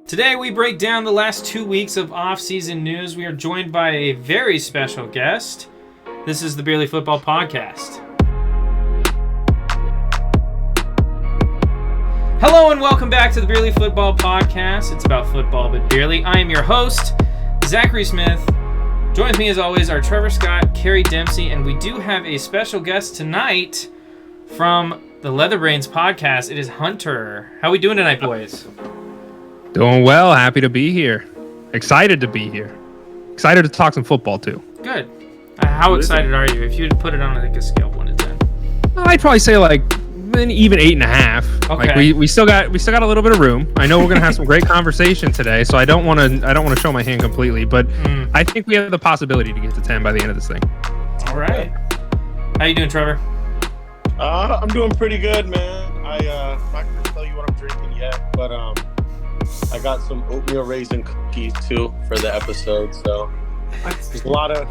Today we break down the last 2 weeks of off-season news. We are joined by a very special guest. This is the Barely Football Podcast. Hello and welcome back to the Barely Football Podcast. It's about football, but barely. I am your host, Zachary Smith. Join with me as always are Trevor Scott, Carrie Dempsey, and we do have a special guest tonight from the Leatherbrainz podcast. It is Hunter. How we doing tonight, boys? Doing well. Happy to be here. Excited to be here. Excited to talk some football too. Good. How excited are you? If you would put it on like a scale of 1 to 10. I'd probably say like even 8.5. Okay. Like we still got a little bit of room. I know we're gonna have some great conversation today, so I don't want to show my hand completely, but I think we have the possibility to get to 10 by the end of this thing. All right. How you doing, Trevor? I'm doing pretty good, man. I'm not gonna tell you what I'm drinking yet, but I got some oatmeal raisin cookies too for the episode. So there's a lot of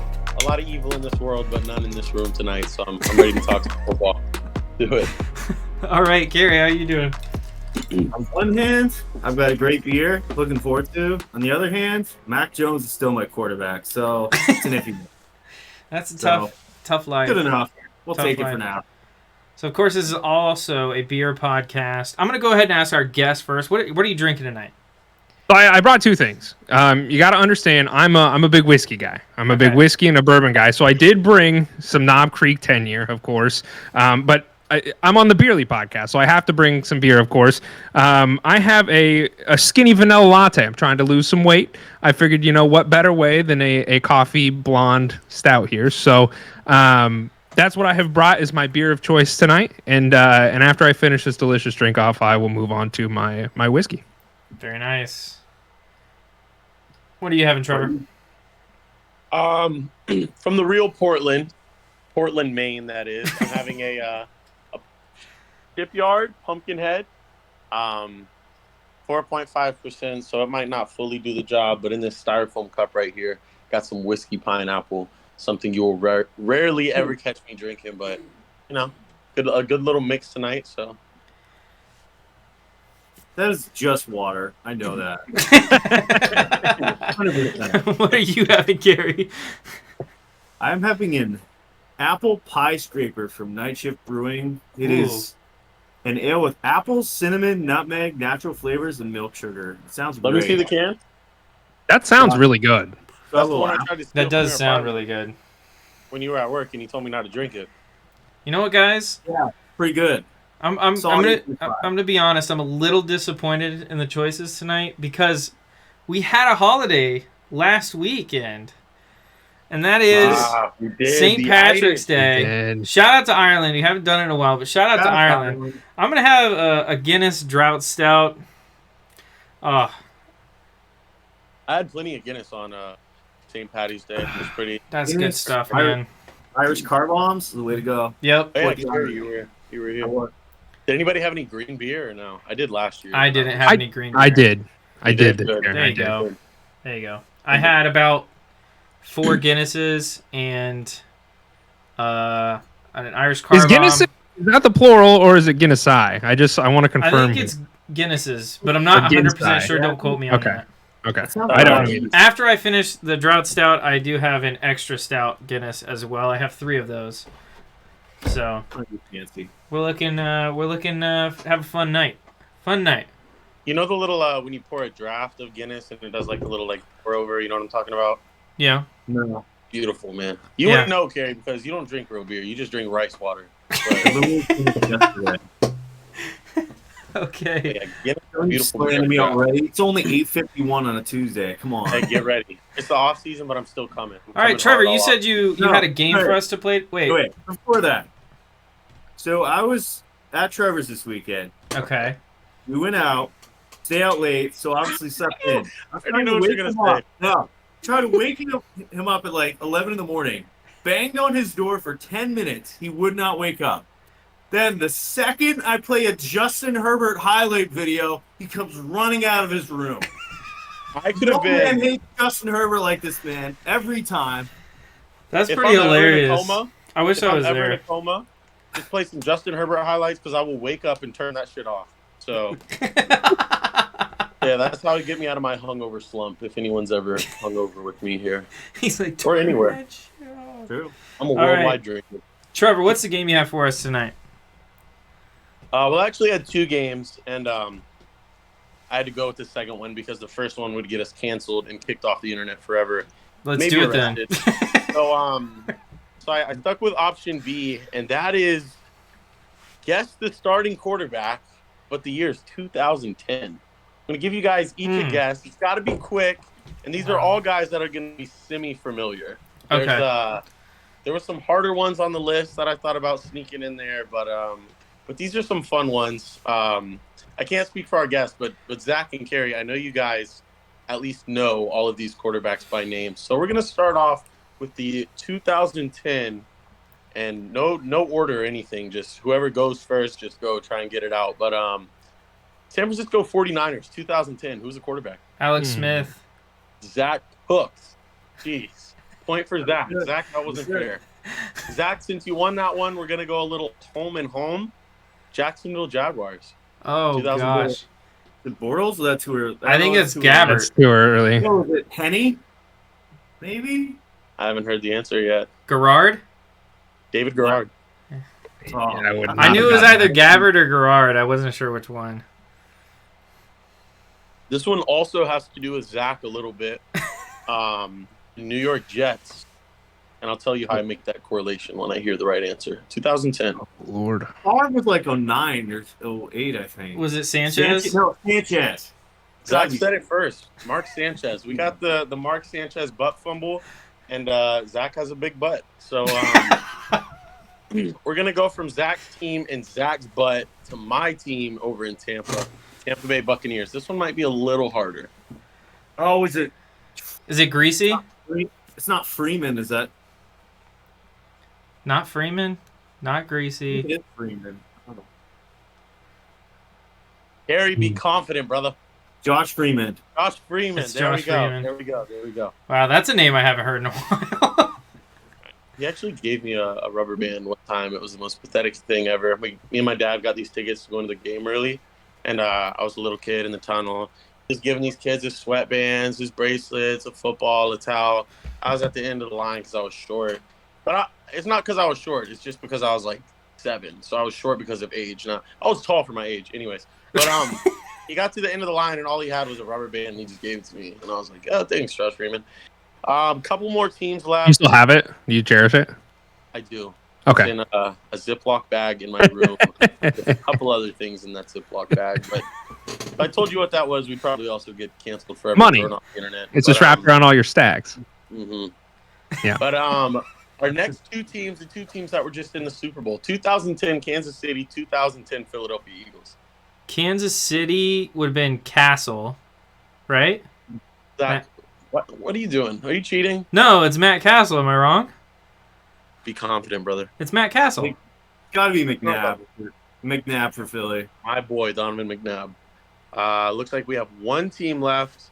evil in this world, but none in this room tonight. So I'm ready to talk some football. Do it. All right, Gary, how you doing? On one hand, I've got a great beer, looking forward to. On the other hand, Mac Jones is still my quarterback, so it's an iffy. That's a tough life. Good enough. We'll Tough take life. it for now. So, of course, this is also a beer podcast. I'm going to go ahead and ask our guest first. What are you drinking tonight? So I brought two things. You got to understand, I'm a big whiskey guy. I'm a big whiskey and a bourbon guy. So I did bring some Knob Creek 10-year, of course. But I'm on the Beerly podcast, so I have to bring some beer, of course. I have a skinny vanilla latte. I'm trying to lose some weight. I figured, what better way than a coffee blonde stout here. So that's what I have brought as my beer of choice tonight. And after I finish this delicious drink off, I will move on to my whiskey. Very nice. What are you having, Trevor? From the real Portland, Maine, that is. I'm having a Shipyard Pumpkinhead, 4.5%. So it might not fully do the job, but in this styrofoam cup right here, got some whiskey pineapple. Something you will rarely ever catch me drinking, but a good little mix tonight. So. That is just water. I know that. 100%. What are you having, Gary? I'm having an apple pie scraper from Night Shift Brewing. It is an ale with apples, cinnamon, nutmeg, natural flavors, and milk sugar. It sounds great. Let me see the can. That sounds really good. That's the one I tried to steal That does from your sound apartment really good. when you were at work and you told me not to drink it. You know what, guys? Yeah, pretty good. I'm gonna be honest. I'm a little disappointed in the choices tonight because we had a holiday last weekend, and that is St. Patrick's Day. Shout out to Ireland. You haven't done it in a while, but shout out to Ireland. I'm gonna have a Guinness Drought Stout. I had plenty of Guinness on St. Patty's Day. It was pretty. That's good stuff, man. Irish car bombs, the way to go. Yep. Oh, yeah, you were here. Did anybody have any green beer or no? I did last year. I didn't have any green beer. I did. I did. There you go. There you go. I had about 4 Guinnesses and an Irish car bomb. Is Guinness is that the plural or is it Guinness-I? I want to confirm. I think it's Guinnesses, but I'm not 100% sure. Don't quote me on that. Okay. I don't. After I finish the Drought Stout, I do have an extra stout Guinness as well. I have 3 of those. So we're looking have a fun night. You know the little when you pour a draft of Guinness and it does like a little like pour over. You know what I'm talking about? Yeah. No. Beautiful, man. You wouldn't know, Carrie, because you don't drink real beer. You just drink rice water. Okay. Yeah, beautiful beer. Me already. It's only 8:51 on a Tuesday. Come on. Hey, get ready. It's the off season, but I'm still coming. All right, Trevor. You said you had a game for us to play. Wait. Before that. So I was at Trevor's this weekend. Okay. We went out, stay out late, so obviously slept in. I didn't know what you were going to say. No. Tried waking him up at like 11 in the morning. Banged on his door for 10 minutes. He would not wake up. Then the second I play a Justin Herbert highlight video, he comes running out of his room. I could have been. Man hates Justin Herbert like this, man. Every time. That's pretty hilarious. Coma, I wish I was ever there. in a coma, just play some Justin Herbert highlights because I will wake up and turn that shit off. So Yeah, that's how you get me out of my hungover slump. If anyone's ever hungover with me here He's like, or anywhere, True. I'm a All worldwide right. drinker. Trevor, what's the game you have for us tonight? Well, I actually had 2 games, and I had to go with the second one because the first one would get us canceled and kicked off the internet forever. Let's Maybe do it arrested. then. So I stuck with option B, and that is guess the starting quarterback, but the year is 2010. I'm going to give you guys each a guess. It's got to be quick, and these are all guys that are going to be semi-familiar. Okay. There were some harder ones on the list that I thought about sneaking in there, but these are some fun ones. I can't speak for our guests, but Zach and Carrie, I know you guys at least know all of these quarterbacks by name. So we're going to start off with the 2010, and no order or anything. Just whoever goes first, just go try and get it out. But San Francisco 49ers, 2010. Who's the quarterback? Alex Smith. Zach Hooks. Jeez. Point for Zach. Zach, that wasn't fair. Zach, since you won that one, we're going to go a little home and home. Jacksonville Jaguars. Oh, gosh. The Bortles? That's too early. I think it's That's Gabbert. too early. Oh, is it Penny? Maybe? I haven't heard the answer yet. Garrard? David Garrard. I knew it was either Gabbert or Garrard. I wasn't sure which one. This one also has to do with Zach a little bit. New York Jets. And I'll tell you how I make that correlation when I hear the right answer. 2010. Oh, Lord. Favre was like 09 or 08, I think. Was it Sanchez? No, Sanchez. Zach said it first. Mark Sanchez. We got the Mark Sanchez butt fumble, and Zach has a big butt. So we're going to go from Zach's team and Zach's butt to my team over in Tampa Bay Buccaneers. This one might be a little harder. Oh, is it? Is it Greasy? It's not Freeman, is that? Not Freeman? Not Greasy. It is Freeman. Harry, be confident, brother. Josh Freeman. Josh Freeman. It's There Josh we go. Freeman. There we go. Wow, that's a name I haven't heard in a while. He actually gave me a rubber band one time. It was the most pathetic thing ever. Me and my dad got these tickets to go into the game early, and I was a little kid in the tunnel. Just giving these kids his sweatbands, his bracelets, a football, a towel. I was at the end of the line because I was short. But it's not because I was short. It's just because I was like 7. So I was short because of age. Now, I was tall for my age anyways. But he got to the end of the line, and all he had was a rubber band, and he just gave it to me. And I was like, oh, thanks, Josh Freeman. Couple more teams left. You still have it? Do you cherish it? I do. Okay. It's in a Ziploc bag in my room. There's a couple other things in that Ziploc bag. But if I told you what that was, we'd probably also get canceled forever. Money. Thrown off the internet. It's just wrapped around all your stacks. Mm-hmm. Yeah. But our next 2 teams, the 2 teams that were just in the Super Bowl, 2010 Kansas City, 2010 Philadelphia Eagles. Kansas City would have been Castle, right? Zach, what are you doing? Are you cheating? No, it's Matt Castle. Am I wrong? Be confident, brother. It's Matt Castle. Gotta be McNabb. McNabb for Philly. My boy, Donovan McNabb. Looks like we have 1 team left.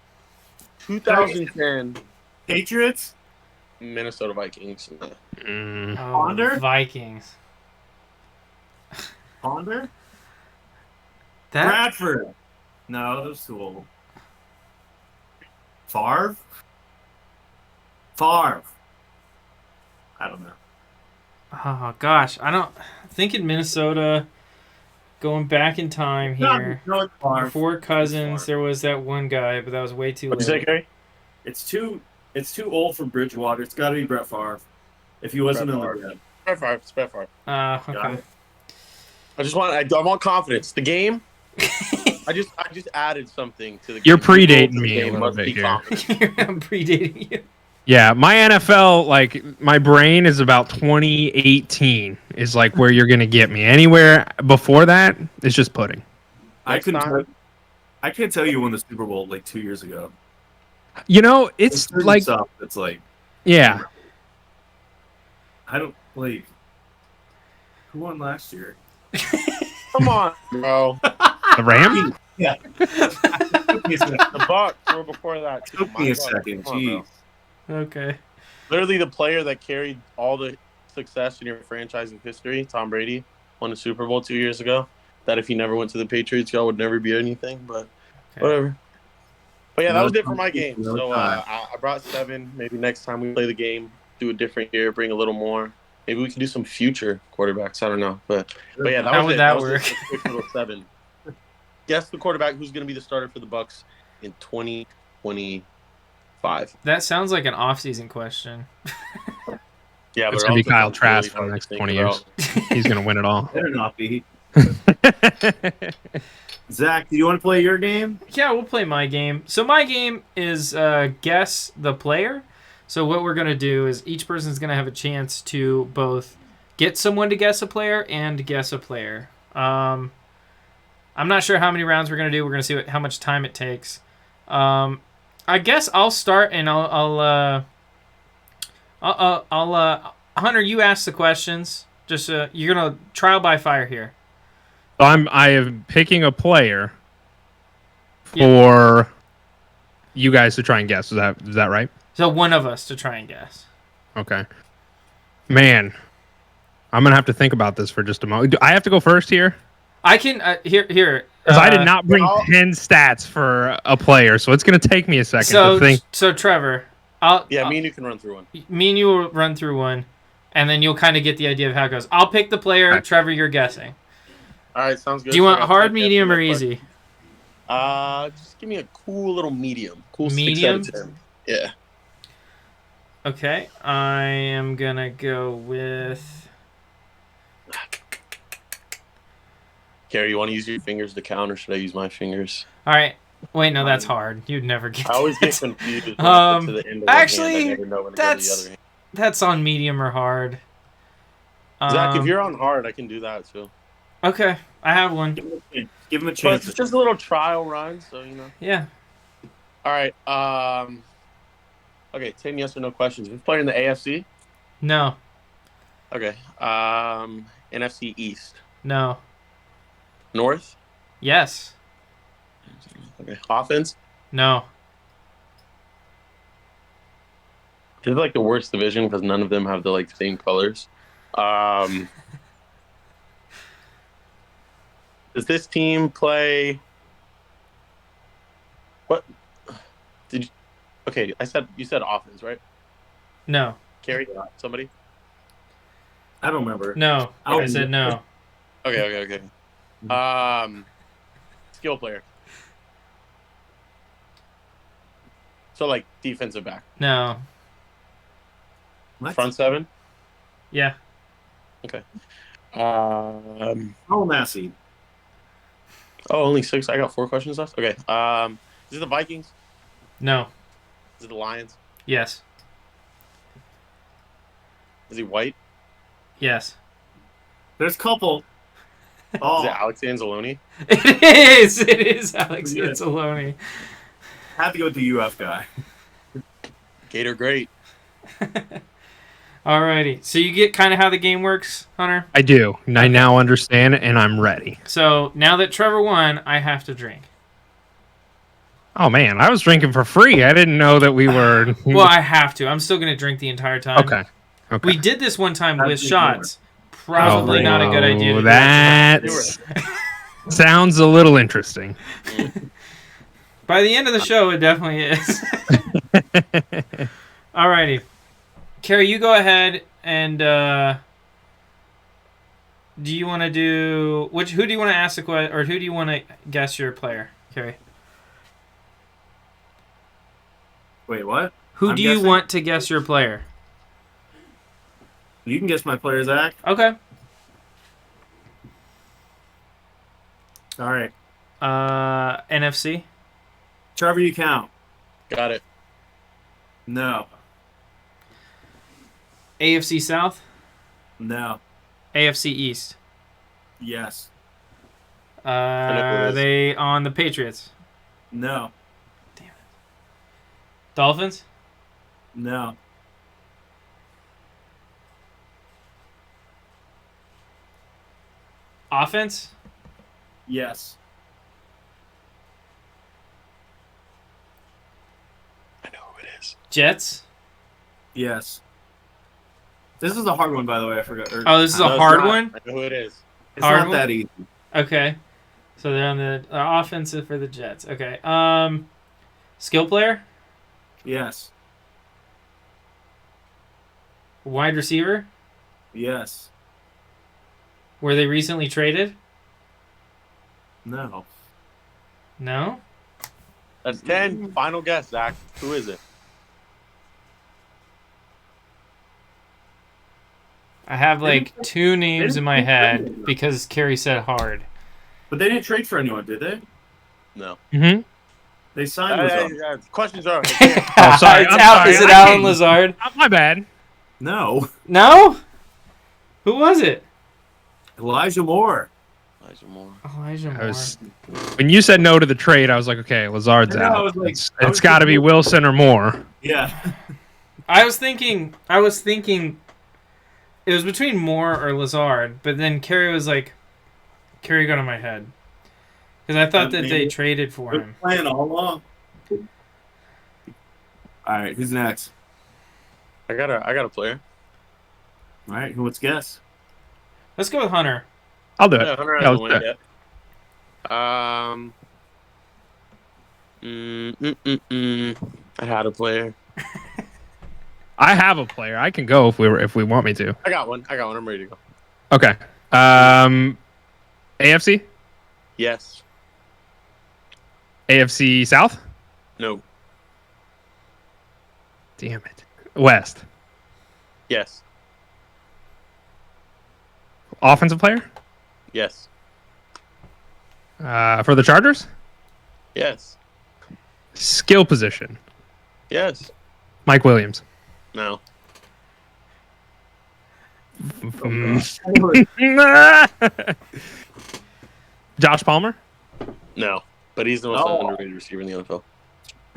2010 Patriots? Minnesota Vikings. Ponder? Vikings. Ponder? That Bradford. No, that was too old. Favre? I don't know. Oh gosh, I don't. Thinking Minnesota. Going back in time here. Before Cousins, there was that one guy, but that was way too late. What'd you say, Gary? It's too old for Bridgewater. It's got to be Brett Favre. If he wasn't in the red. It's Brett Favre. Okay. I want confidence. The game. I just added something to the game. You're predating me a little bit here. I'm predating you. Yeah, my NFL, like, my brain is about 2018 is, like, where you're going to get me. Anywhere before that, it's just pudding. I can't tell you won the Super Bowl, like, 2 years ago. You know, it's like... Stuff that's like... Yeah. I don't, like... Who won last year? Come on, bro. The Rams? Yeah. The Bucks were before that. Took me a second. Jeez. Okay. Literally the player that carried all the success in your franchising history, Tom Brady, won the Super Bowl 2 years ago. That if he never went to the Patriots, y'all would never be anything, but whatever. But yeah, that was it for my game. So I brought 7. Maybe next time we play the game, do a different year, bring a little more. Maybe we can do some future quarterbacks. I don't know. But yeah, that How was would it. that was work? just a quick little 7. Guess the quarterback who's going to be the starter for the Bucks in 2025. That sounds like an off-season question. Yeah, It's but going to be Kyle really Trask for the hard to next think 20 about. years. He's going to win it all. Better not be. Zach, do you want to play your game? Yeah, we'll play my game. So my game is guess the player. So what we're going to do is each person's going to have a chance to both get someone to guess a player and guess a player. I'm not sure how many rounds we're going to do. We're going to see how much time it takes. I guess I'll start and I'll Hunter, you ask the questions. Just you're going to trial by fire here. I am picking a player for you guys to try and guess. Is that right? So one of us to try and guess. Okay. Man, I'm gonna have to think about this for just a moment. Do I have to go first here? I can here. Because I did not bring 10 stats for a player, so it's gonna take me a second to think. So Trevor, me and you can run through one. Me and you will run through one, and then you'll kind of get the idea of how it goes. I'll pick the player. Right. Trevor, you're guessing. All right, sounds good. Do you want So hard, medium, or easy? Just give me a cool little medium. Cool Medium? 6 out of 10. Yeah. Okay, I am gonna go with. Carrie, you want to use your fingers to count, or should I use my fingers? All right. Wait, no, that's hard. You'd never get. I always that. get confused when I get to the end of one actually, hand. I never know when to go to the other hand. That's on medium or hard. Zach, if you're on hard, I can do that too. Okay, I have one. Give him a But chance. it's just a little trial run, so you know. Yeah. All right. Okay, 10 yes or no questions. We play in the AFC. No. Okay. NFC East. No. North. Yes. Okay. Offense. No. This is like the worst division because none of them have the like same colors. Does this team play? What did you? Okay, you said offense, right? No. Carrie, somebody. I don't remember. No. I said no. Okay. Skill player. So like defensive back. No. What? Front 7. Yeah. Okay. Oh, Massey. Oh, only 6. I got 4 questions left. Okay. Is it the Vikings? No. Is it the Lions? Yes. Is he white? Yes. There's a couple. Is Oh, it Alex Anzalone? It is. It is Alex Yeah. Anzalone. had to go with the UF guy. Gator great. Alrighty. So you get kind of how the game works, Hunter? I do. And I now understand it, and I'm ready. So now that Trevor won, I have to drink. Oh, man. I was drinking for free. I didn't know that we were... Well, I have to. I'm still going to drink the entire time. Okay. We did this one time with That's shots. Probably not a good idea. To do That sounds a little interesting. By the end of the show, it definitely is. Alrighty. Carrie, you go ahead and do you want to do who do you want to ask the question, or who do you want to guess your player, Carrie? Wait, what? Who I'm do you guessing? want to guess your player? You can guess my player, Zach. Okay. All right. NFC? Trevor, you count. Got it. No. AFC South? No. AFC East? Yes. know who it Are is. they on the Patriots? No. Dolphins? No. Offense? Yes. I know who it is. Jets? Yes. This is a hard one, by the way. I forgot. Oh, this is a No, it's hard not. one? I know who it is. It's hard not one? that easy. Okay. So they're on the offensive for the Jets. Okay. Skill player? Yes. Wide receiver? Yes. Were they recently traded? No. No? That's 10. Final guess, Zach. Who is it? I have like two names in my head because Carrie said hard. But they didn't trade for anyone, did they? No. Mm-hmm. They signed Lazard. Questions are. Oh, sorry. It's I'm Al- sorry. Is it I Alan can't- Lazard? My bad. No. No? Who was it? Elijah Moore. Elijah Moore. When you said no to the trade, I was like, okay, Lazard's I know, I out. was like- it's I was got to be thinking- Wilson or Moore. Yeah. I was thinking it was between Moore or Lazard, but then Carrie was like, Carrie got in my head. Because I thought that they traded for Good him. plan all along. All right, who's next? I got a player. All right, who wants to guess? Let's go with Hunter. I'll do it. Yeah, Hunter Yeah, hasn't let's do won it. yet. I had a player. I have a player. I can go if we want me to. I got one. I'm ready to go. Okay. AFC? Yes. AFC South? No. Damn it. West. Yes. Offensive player? Yes. For the Chargers? Yes. Skill position. Yes. Mike Williams. No. Josh Palmer? No. But he's the most underrated receiver in the NFL.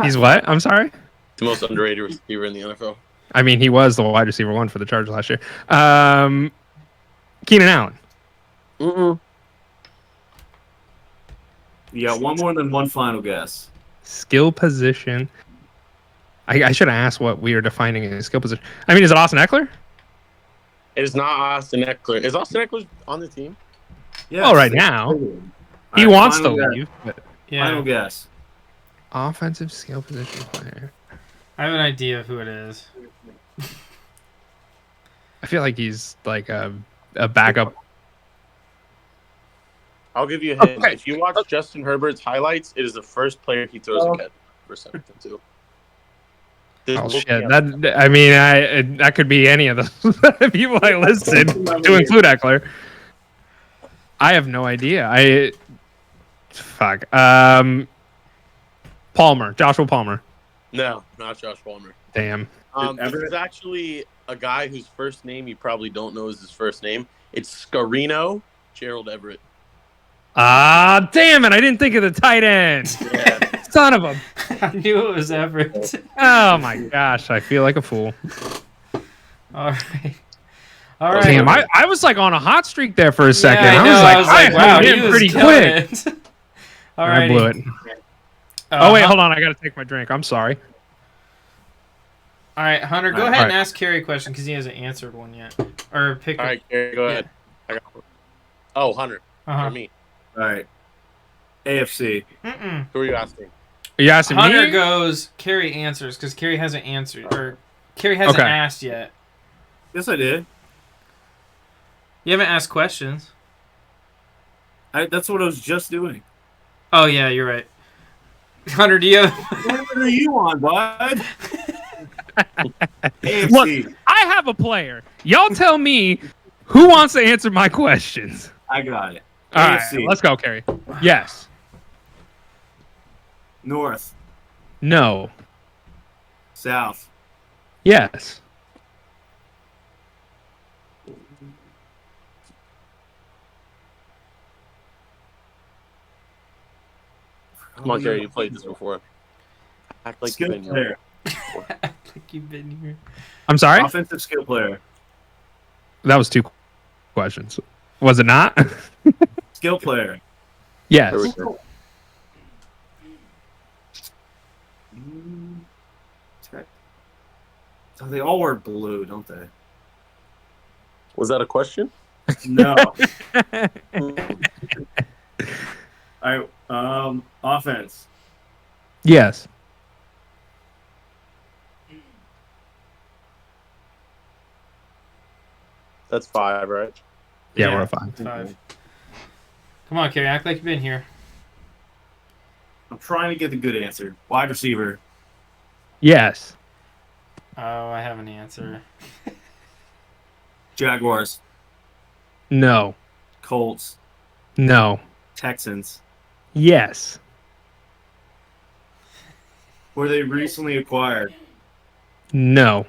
He's what? I'm sorry? The most underrated receiver in the NFL. I mean, he was the wide receiver one for the Chargers last year. Keenan Allen. Mm-mm. You got one more than one final guess. Skill position. I should have asked what we are defining as skill position. I mean, is it Austin Eckler? It is not Austin Eckler. Is Austin Eckler on the team? Yeah. Well, right now. He wants to leave. But Final guess. offensive skill position player. I have an idea of who it is. I feel like he's like a backup. I'll give you a hint. Okay. If you watch Justin Herbert's highlights, it is the first player he throws a catch for something too. Oh shit! That could be any of the people I listed to include Eckler. I have no idea. Fuck. Palmer, Joshua Palmer. No, not Josh Palmer. Damn. This is actually a guy whose first name you probably don't know is his first name. It's Scarino Gerald Everett. Ah, damn it! I didn't think of the tight end. Yeah. Son of a. I knew it was Everett. Oh my gosh! I feel like a fool. All right. All right. Damn, I was like on a hot streak there for a second. Yeah, I was like, wow, I'm he getting was pretty killing quick. it. All I right. blew it. Oh wait, hold on. I gotta take my drink. I'm sorry. All right, Hunter, go All ahead right. and ask Carrie a question because he hasn't answered one yet. Or pick. All right, Gary, go ahead. I got one. Oh, Hunter. Uh-huh. For me. All right. AFC. Mm-mm. Who are you asking? Are you asking Hunter me? goes. Carrie answers because Carrie hasn't answered or Carrie hasn't Okay. asked yet. Yes, I did. You haven't asked questions. That's what I was just doing. Oh yeah, you're right. Hunter, do you have? What are you on, bud? AFC. Look, I have a player. Y'all tell me who wants to answer my questions. I got it. All right, AFC. let's go, Carrie. Yes. North. No. South. Yes. Come on, Gary, you played this before. Act like Skill you've been here. player. Like you've been here. I'm sorry. Offensive skill player. That was two questions. Was it not? Skill player. Yes. There we go. So they all wear blue, don't they? Was that a question? No. All right. Offense. Yes. That's 5, right? Yeah, we're at 5. 5. Come on, Kerry, act like you've been here. I'm trying to get the good answer. Wide receiver. Yes. Oh, I have an answer. Jaguars. No. Colts. No. Texans. Yes. Were they recently acquired? No.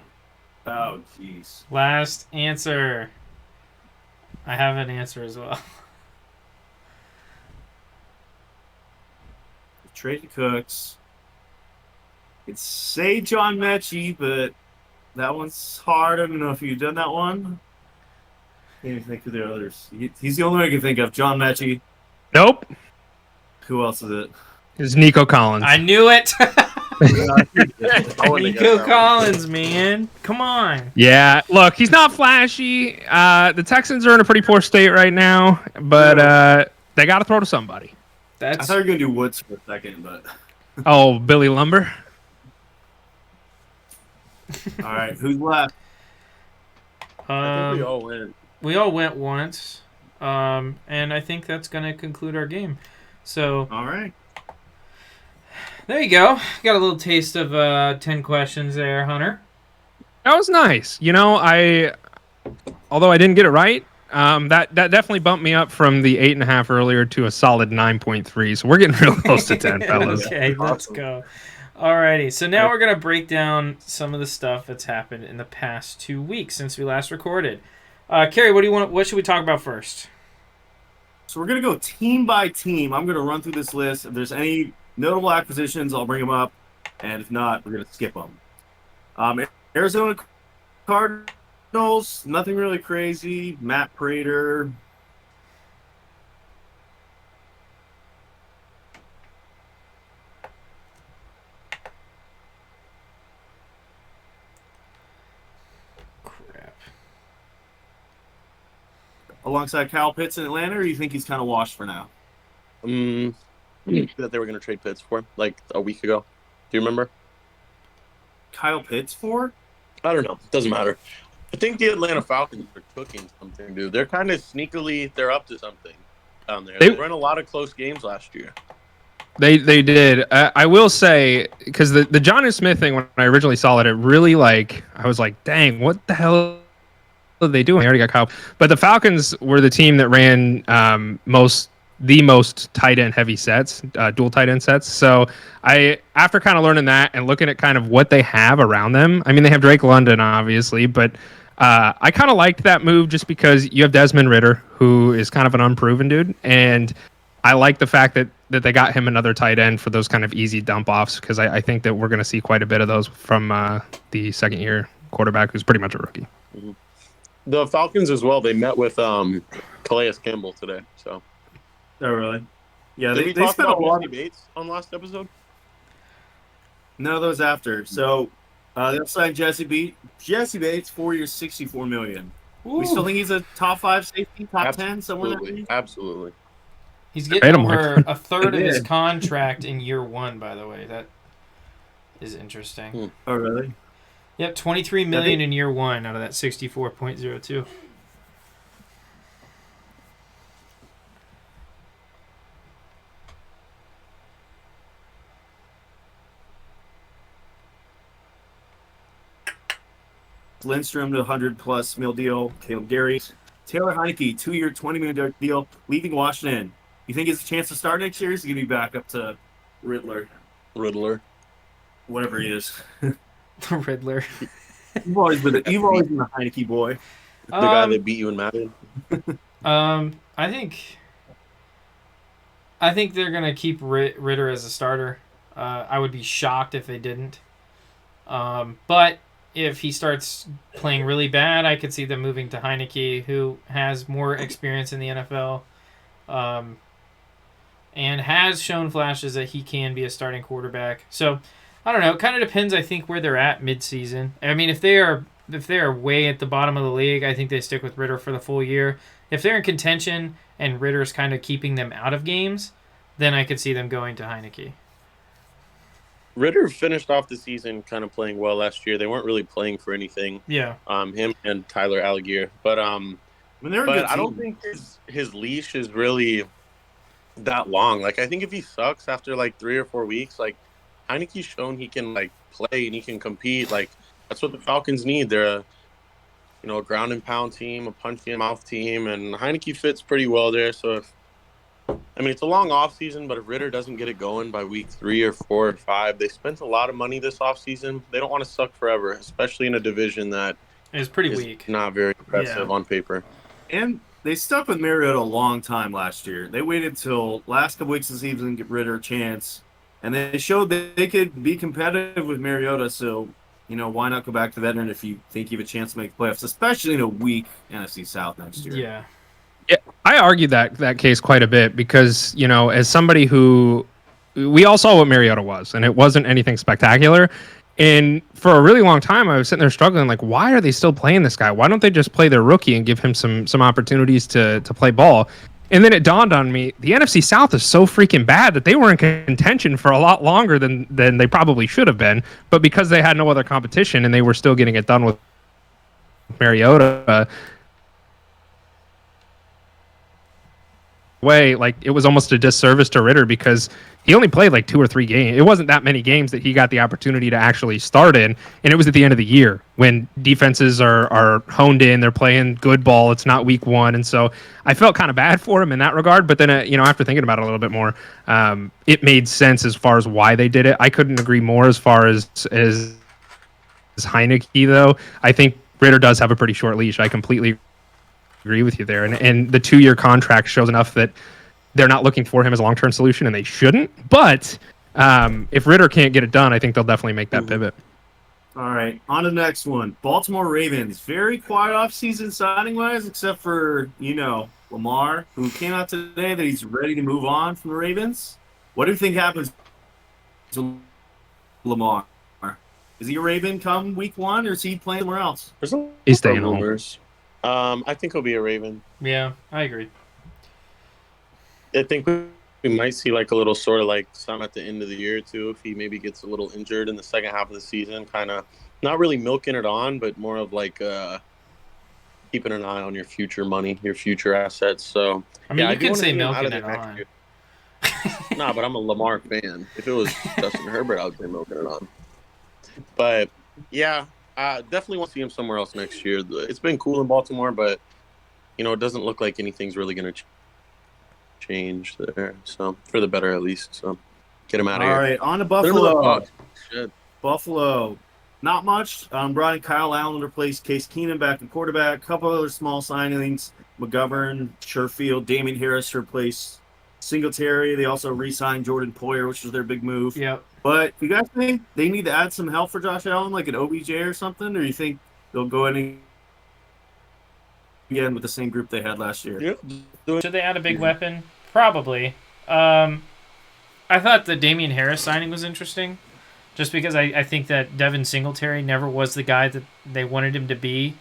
Oh, jeez. Last answer. I have an answer as well. Trade Cooks. It's say John Mechie, but that one's hard. I don't know if you've done that one. Can't even think of the others. He's the only one I can think of. John Mechie. Nope. Who else is it? It's Nico Collins. I knew it. I wouldn't have guessed Nico that one. Collins, man. Come on. Yeah, look, he's not flashy. The Texans are in a pretty poor state right now, but they got to throw to somebody. I That's thought you were going to do Woods for a second, but... Oh, Billy Lumber? All right, who's left? I think we all went. we all went once, and I think that's going to conclude our game. So All right. there you go. Got a little taste of 10 questions there, Hunter. That was nice. You know, although I didn't get it right, that definitely bumped me up from the 8.5 earlier to a solid 9.3. So we're getting real close to 10, fellas. Okay, let's go. Alrighty, so now we're going to break down some of the stuff that's happened in the past 2 weeks since we last recorded. Kerry, what should we talk about first? So we're going to go team by team. I'm going to run through this list. If there's any notable acquisitions, I'll bring them up. And if not, we're going to skip them. Arizona Cardinals, nothing really crazy. Matt Prater. Crap. Alongside Kyle Pitts in Atlanta, or you think he's kind of washed for now? That they were going to trade Pitts for like a week ago. Do you remember? Kyle Pitts for? I don't know. Doesn't matter. I think the Atlanta Falcons are cooking something, dude. They're kind of sneakily, they're up to something down there. They ran a lot of close games last year. They did. I will say, because the Jonnu Smith thing, when I originally saw it, really I was like, dang, what the hell are they doing? They already got Kyle. But the Falcons were the team that ran the most tight end heavy sets, dual tight end sets. So after kind of learning that and looking at kind of what they have around them, I mean, they have Drake London, obviously, but I kind of liked that move just because you have Desmond Ridder, who is kind of an unproven dude. And I like the fact that they got him another tight end for those kind of easy dump offs, because I think that we're going to see quite a bit of those from the second year quarterback, who's pretty much a rookie. Mm-hmm. The Falcons as well, they met with Calais Campbell today. So. Oh, really? Yeah, Did we they talk spent a about lot Jesse Bates on last episode? No, those after. So they signed Jesse Bates, 4 years, $64 million. We still think he's a top 5 safety, top 10, somewhere in that range? Absolutely. He's getting over a third of his contract in year 1, by the way. That is interesting. Oh, really? Yep, $23 million in year 1 out of that 64.02. Lindstrom to $100+ mil deal. Caleb Gary. Taylor Heineke, 2-year, $20 million deal, leaving Washington. You think he has a chance to start next year? Or is he going to be back up to Riddler? Whatever he is. The Riddler. You've always been the Heineke boy. The guy that beat you in Madden. I think they're going to keep Ritter as a starter. I would be shocked if they didn't. But if he starts playing really bad, I could see them moving to Heineke, who has more experience in the NFL, and has shown flashes that he can be a starting quarterback. So, I don't know. It kind of depends, I think, where they're at mid-season. I mean, if they are way at the bottom of the league, I think they stick with Ritter for the full year. If they're in contention and Ritter's kind of keeping them out of games, then I could see them going to Heineke. Ritter finished off the season kind of playing well last year. They weren't really playing for anything. Yeah. Him and Tyler Algier, but I mean, they're a but good I don't team. think his leash is really that long. Like I think if he sucks after like 3 or 4 weeks, like Heineke's shown he can like play and he can compete. Like that's what the Falcons need. They're a ground and pound team, a punch in mouth team, and Heineke fits pretty well there. So it's a long off season, but if Ritter doesn't get it going by week 3 or 4 or 5, they spent a lot of money this off season. They don't want to suck forever, especially in a division that It's pretty is weak. not very impressive on paper. And they stuck with Mariota a long time last year. They waited till last couple weeks of the season to give Ritter a chance, and they showed that they could be competitive with Mariota. So, why not go back to veteran if you think you have a chance to make the playoffs, especially in a weak NFC South next year? Yeah. Yeah, I argued that case quite a bit because, as somebody who we all saw what Mariota was, and it wasn't anything spectacular. And for a really long time, I was sitting there struggling, like, why are they still playing this guy? Why don't they just play their rookie and give him some opportunities to play ball? And then it dawned on me, the NFC South is so freaking bad that they were in contention for a lot longer than they probably should have been. But because they had no other competition and they were still getting it done with Mariota, like it was almost a disservice to Ritter because he only played like 2 or 3 games. It wasn't that many games that he got the opportunity to actually start in, and it was at the end of the year when defenses are honed in, they're playing good ball. It's not week 1, and so I felt kind of bad for him in that regard. But then, after thinking about it a little bit more, it made sense as far as why they did it. I couldn't agree more as far as Heineke though. I think Ritter does have a pretty short leash. I completely agree with you there, and the 2-year contract shows enough that they're not looking for him as a long-term solution, and they shouldn't. But if Ritter can't get it done, I think they'll definitely make that pivot. All right, on to the next one. Baltimore Ravens. Very quiet offseason signing-wise, except for, Lamar, who came out today that he's ready to move on from the Ravens. What do you think happens to Lamar? Is he a Raven come week 1, or is he playing somewhere else? He's staying home. I think he'll be a Raven. Yeah, I agree. I think we might see like a little sort of like some at the end of the year too, if he maybe gets a little injured in the second half of the season, kind of not really milking it on, but more of like keeping an eye on your future money, your future assets. So you can say milking it on. Nah, but I'm a Lamar fan. If it was Justin Herbert, I would say milking it on. But yeah, I definitely want to see him somewhere else next year. It's been cool in Baltimore, but it doesn't look like anything's really going to change there. So for the better, at least. So get him out of here. All right, on to Buffalo. Shit. Buffalo, not much. Brought in Kyle Allen to replace Case Keenum back in quarterback. A couple other small signings: McGovern, Sherfield, Damian Harris to replace Singletary. They also re-signed Jordan Poyer, which was their big move. Yep. But you guys think they need to add some help for Josh Allen, like an OBJ or something, or you think they'll go in again with the same group they had last year? Yeah. Should they add a big weapon? Probably. I thought the Damian Harris signing was interesting, just because I think that Devin Singletary never was the guy that they wanted him to be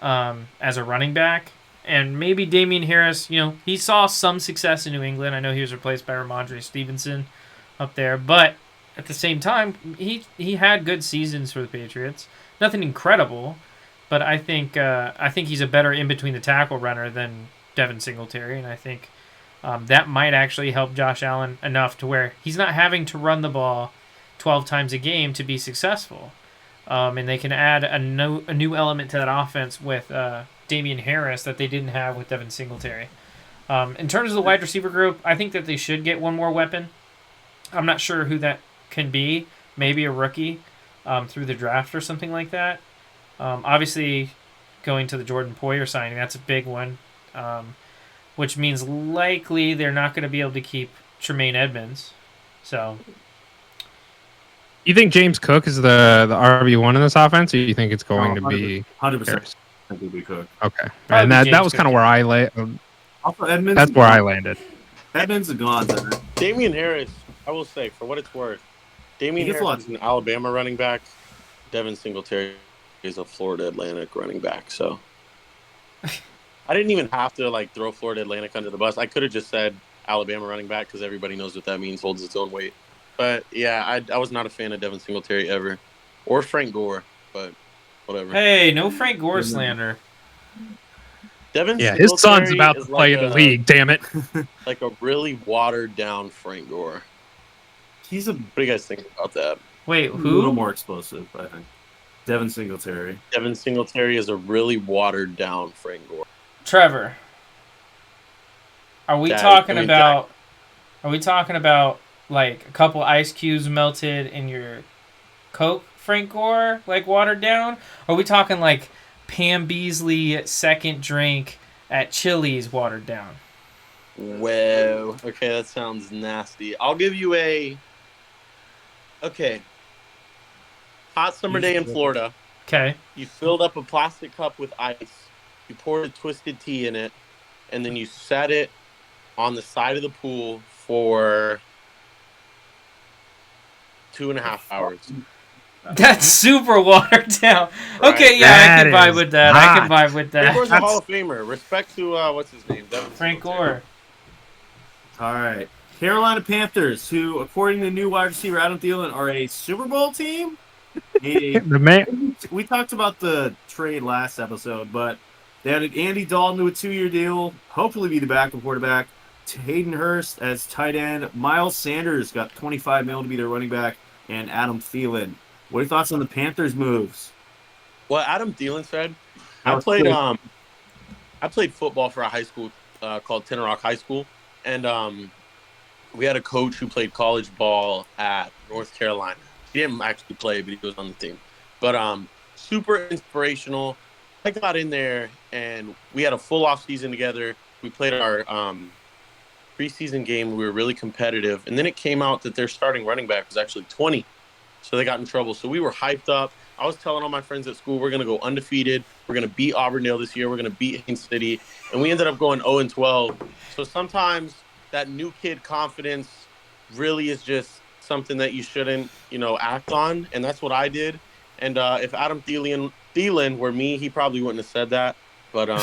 as a running back. And maybe Damian Harris, he saw some success in New England. I know he was replaced by Ramondre Stevenson up there, but at the same time, he had good seasons for the Patriots. Nothing incredible, but I think he's a better in between the tackle runner than Devin Singletary, and I think that might actually help Josh Allen enough to where he's not having to run the ball 12 times a game to be successful, and they can add a new element to that offense with Damian Harris that they didn't have with Devin Singletary. In terms of the wide receiver group, I think that they should get one more weapon. I'm not sure who that can be. Maybe a rookie through the draft or something like that. Obviously, going to the Jordan Poyer signing, that's a big one, which means likely they're not going to be able to keep Tremaine Edmonds. So, you think James Cook is the RB1 in this offense, or you think it's going to be 100%? I think we could. Okay, and that was kind of where I lay. Also, Edmonds. That's where I landed. Edmonds is gone. Damian Harris, I will say, for what it's worth, Damian Harris is an Alabama running back. Devin Singletary is a Florida Atlantic running back. So I didn't even have to throw Florida Atlantic under the bus. I could have just said Alabama running back because everybody knows what that means. Holds its own weight. But yeah, I was not a fan of Devin Singletary ever, or Frank Gore, but whatever. Hey, no Frank Gore slander. Devin Yeah, Singletary his son's about to is play in the league. Damn it! like a really watered down Frank Gore. He's a What do you guys think about that? Wait, a little who? more explosive, I think. Devin Singletary. Devin Singletary is a really watered down Frank Gore. Trevor. Are we Dak, talking I mean, about? Are we talking about like a couple ice cubes melted in your Coke, Frank Gore, like watered down? Or are we talking like Pam Beasley second drink at Chili's watered down? Whoa. Okay, that sounds nasty. I'll give you a. Okay. Hot summer day in Florida. Okay. You filled up a plastic cup with ice. You poured a twisted tea in it, and then you set it on the side of the pool for 2.5 hours. That's super watered down. Right. Okay, yeah, That I can vibe is with that. I can hot. vibe with Frank Gore's that. a Hall of Famer. Respect to what's his name? Devin Frank Singletary. Gore. All right. Carolina Panthers, who, according to new wide receiver Adam Thielen, are a Super Bowl team. The man. We talked about the trade last episode, but they added Andy Dalton to a 2-year deal, hopefully be the backup quarterback. Hayden Hurst as tight end. Miles Sanders got $25 million to be their running back, and Adam Thielen. What are your thoughts on the Panthers' moves? What Adam Thielen said. That I was played cool. I played football for a high school called Tenor Rock High School, and we had a coach who played college ball at North Carolina. He didn't actually play, but he was on the team. But super inspirational. I got in there, and we had a full off season together. We played our preseason game. We were really competitive, and then it came out that their starting running back was actually 20, so they got in trouble. So we were hyped up. I was telling all my friends at school, we're going to go undefeated. We're going to beat Auburndale this year. We're going to beat Haines City, and we ended up going 0-12. So sometimes that new kid confidence really is just something that you shouldn't, act on, and that's what I did. And if Adam Thielen were me, he probably wouldn't have said that. But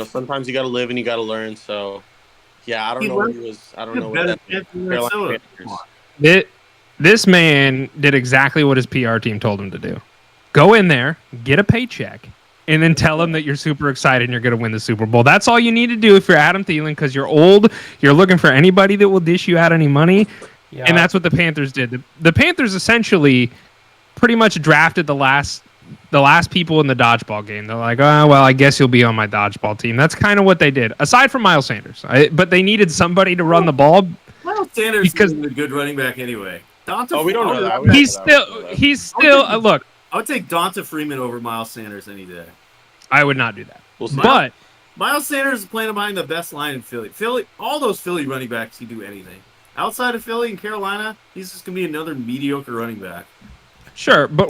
sometimes you got to live and you got to learn. So yeah, I don't know what he was. I don't know what that meant. Carolina Panthers. This man did exactly what his PR team told him to do. Go in there, get a paycheck, and then tell them that you're super excited and you're going to win the Super Bowl. That's all you need to do if you're Adam Thielen, because you're old. You're looking for anybody that will dish you out any money. Yeah. And that's what the Panthers did. The Panthers essentially pretty much drafted the last people in the dodgeball game. They're like, oh, well, I guess you'll be on my dodgeball team. That's kind of what they did, aside from Miles Sanders. But they needed somebody to run the ball. Miles Sanders is a good running back anyway. We don't know that. He's still look. I would take Donta Freeman over Miles Sanders any day. I would not do that. But Miles Sanders is playing behind the best line in Philly. All those Philly running backs can do anything. Outside of Philly and Carolina, he's just going to be another mediocre running back. Sure, but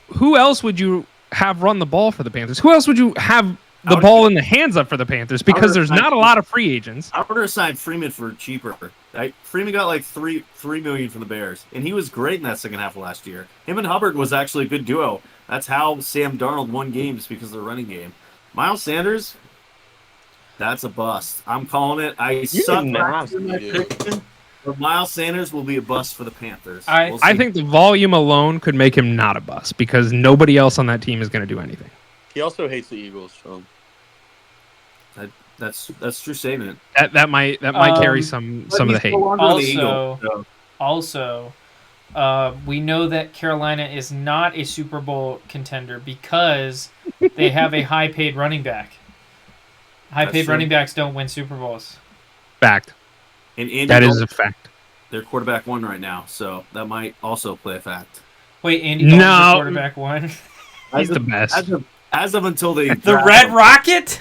who else would you have run the ball for the Panthers? Who else would you have the ball in the hands of for the Panthers? Because there's not a lot of free agents. I would have signed Freeman for cheaper. Right? Freeman got like $3 million from the Bears, and he was great in that second half of last year. Him and Hubbard was actually a good duo. That's how Sam Darnold won games, because of the running game. Miles Sanders, that's a bust. I'm calling it. I suck in my prediction, but Miles Sanders will be a bust for the Panthers. I think the volume alone could make him not a bust, because nobody else on that team is going to do anything. He also hates the Eagles, so that's true statement. That might carry some of the hate. Also, we know that Carolina is not a Super Bowl contender because they have a high-paid running back. High-paid running backs don't win Super Bowls. Fact. And that is a fact. Their quarterback won right now, so that might also play a fact. Wait, Andy Dalton's the quarterback won? He's the best. As of until they the Red Rocket?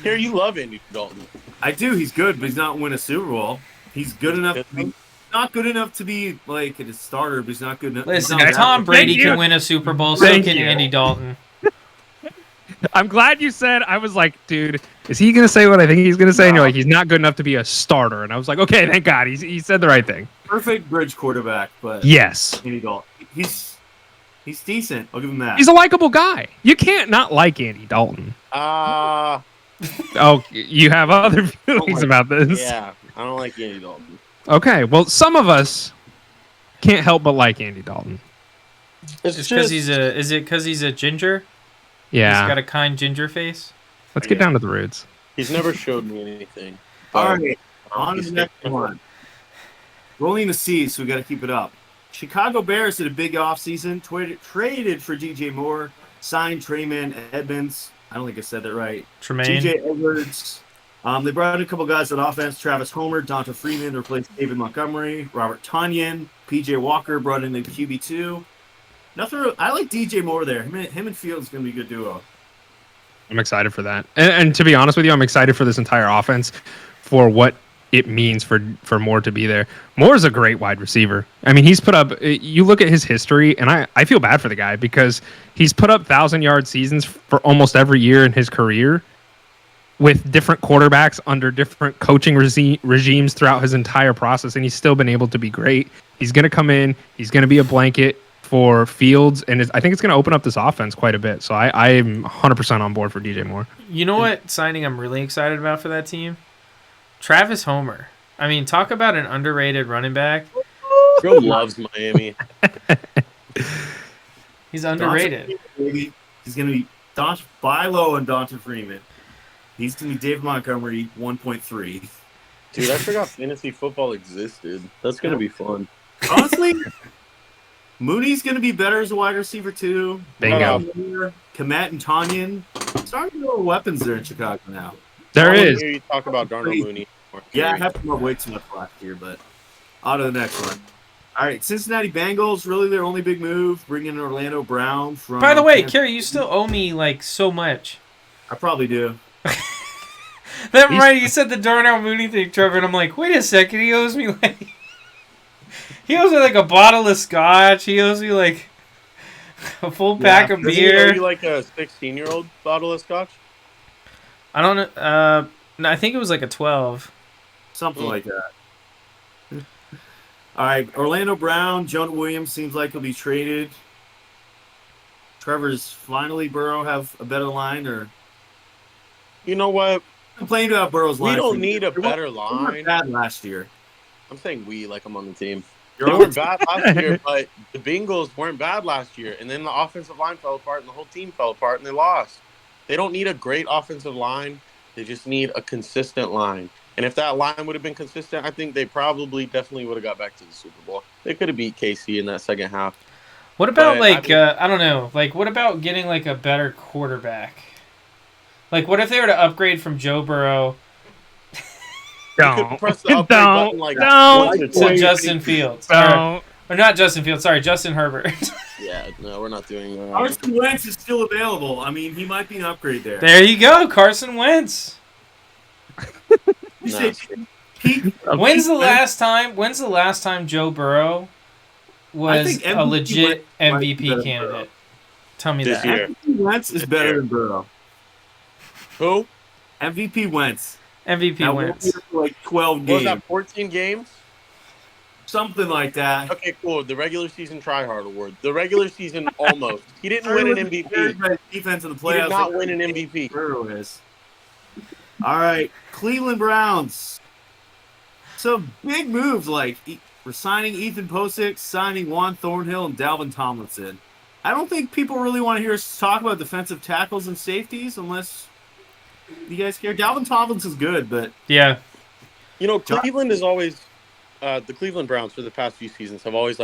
Here, you love Andy Dalton. I do. He's good, but he's not win a Super Bowl. He's good enough to be not good enough to be like a starter, but he's not good enough. Listen, if Tom Brady can win a Super Bowl, so can Andy Dalton. I'm glad you said. I was like, dude, is he going to say what I think he's going to say? No. And you're like, he's not good enough to be a starter. And I was like, okay, thank God. He said the right thing. Perfect bridge quarterback, but yes, Andy Dalton. He's decent. I'll give him that. He's a likable guy. You can't not like Andy Dalton. Oh, you have other feelings about this. Yeah, I don't like Andy Dalton. Okay, well, some of us can't help but like Andy Dalton. It's because he's a. Is it because he's a ginger? Yeah. He's got a kind ginger face. Let's get down to the roots. He's never showed me anything. All right, on to the next one. Rolling the C's, so we got to keep it up. Chicago Bears did a big offseason, traded for DJ Moore, signed Trayman Edmonds. I don't think I said that right. Tremaine. DJ Edwards. They brought in a couple guys on offense. Travis Homer, Donta Freeman to replace David Montgomery. Robert Tonyan. PJ Walker brought in the QB2. Nothing. I like DJ Moore there. Him and Fields is going to be a good duo. I'm excited for that. And to be honest with you, I'm excited for this entire offense for what it means for Moore to be there. Moore is a great wide receiver. I mean, he's put up, you look at his history, and I feel bad for the guy because he's put up 1,000-yard seasons for almost every year in his career with different quarterbacks under different coaching regimes throughout his entire process, and he's still been able to be great. He's going to come in. He's going to be a blanket for Fields, and I think it's going to open up this offense quite a bit. So I'm 100% on board for DJ Moore. You know what signing I'm really excited about for that team? Travis Homer. I mean, talk about an underrated running back. Joe loves Miami. He's underrated. He's going to be Philo and Donta Freeman. He's going to be David Montgomery 1.3. Dude, I forgot fantasy football existed. That's going to be fun. Honestly, Mooney's going to be better as a wide receiver, too. Bingo. Komet and Tonyan. Starting to know weapons there in Chicago now. There is. You talk about Darnell Mooney. Yeah, I have to come up way too much last year, but on to the next one. All right, Cincinnati Bengals, really their only big move, bringing in Orlando Brown from... By the way, Kerry, you still owe me, like, so much. I probably do. That right, you said the Darnell Mooney thing, Trevor, and I'm like, wait a second, he owes me, like... He owes me, like, a bottle of scotch. He owes me, like, a full pack of beer. Does he owe you, like, a 16-year-old bottle of scotch? I don't know. No, I think it was, like, a 12. Something like that. All right, Orlando Brown, Jonah Williams seems like he'll be traded. Trevor's finally Burrow have a better line, or... You know what? Complained about Burrow's line. We don't need a better They line. were bad last year. I'm saying we, like I'm on the team. You're They on were the bad last year, but the Bengals weren't bad last year. And then the offensive line fell apart, and the whole team fell apart, and they lost. They don't need a great offensive line. They just need a consistent line. And if that line would have been consistent, I think they definitely would have got back to the Super Bowl. They could have beat KC in that second half. What about, I don't know, like, what about getting, like, a better quarterback? Like, what if they were to upgrade from Joe Burrow Don't. Press the upgrade button like to Justin Fields? Or not Justin Fields, sorry, Justin Herbert. Yeah, no, we're not doing that. Carson Wentz is still available. I mean, he might be an upgrade there. There you go, Carson Wentz. No. When's the last time Joe Burrow was a legit MVP candidate? Tell me This that. year. MVP Wentz is better than Burrow. Who? MVP Wentz. MVP Now, Wentz. for like 12 What games. was that, 14 games? Something like that. Okay, cool. The regular season tryhard award. The regular season almost. He didn't win an MVP. Defense in the He playoffs. did not win an MVP. Burrow is. All right, Cleveland Browns. Some big moves like we're signing Ethan Posick, signing Juan Thornhill, and Dalvin Tomlinson. I don't think people really want to hear us talk about defensive tackles and safeties unless you guys care. Dalvin Tomlinson's good, but Yeah. You know, Cleveland is always the Cleveland Browns for the past few seasons have always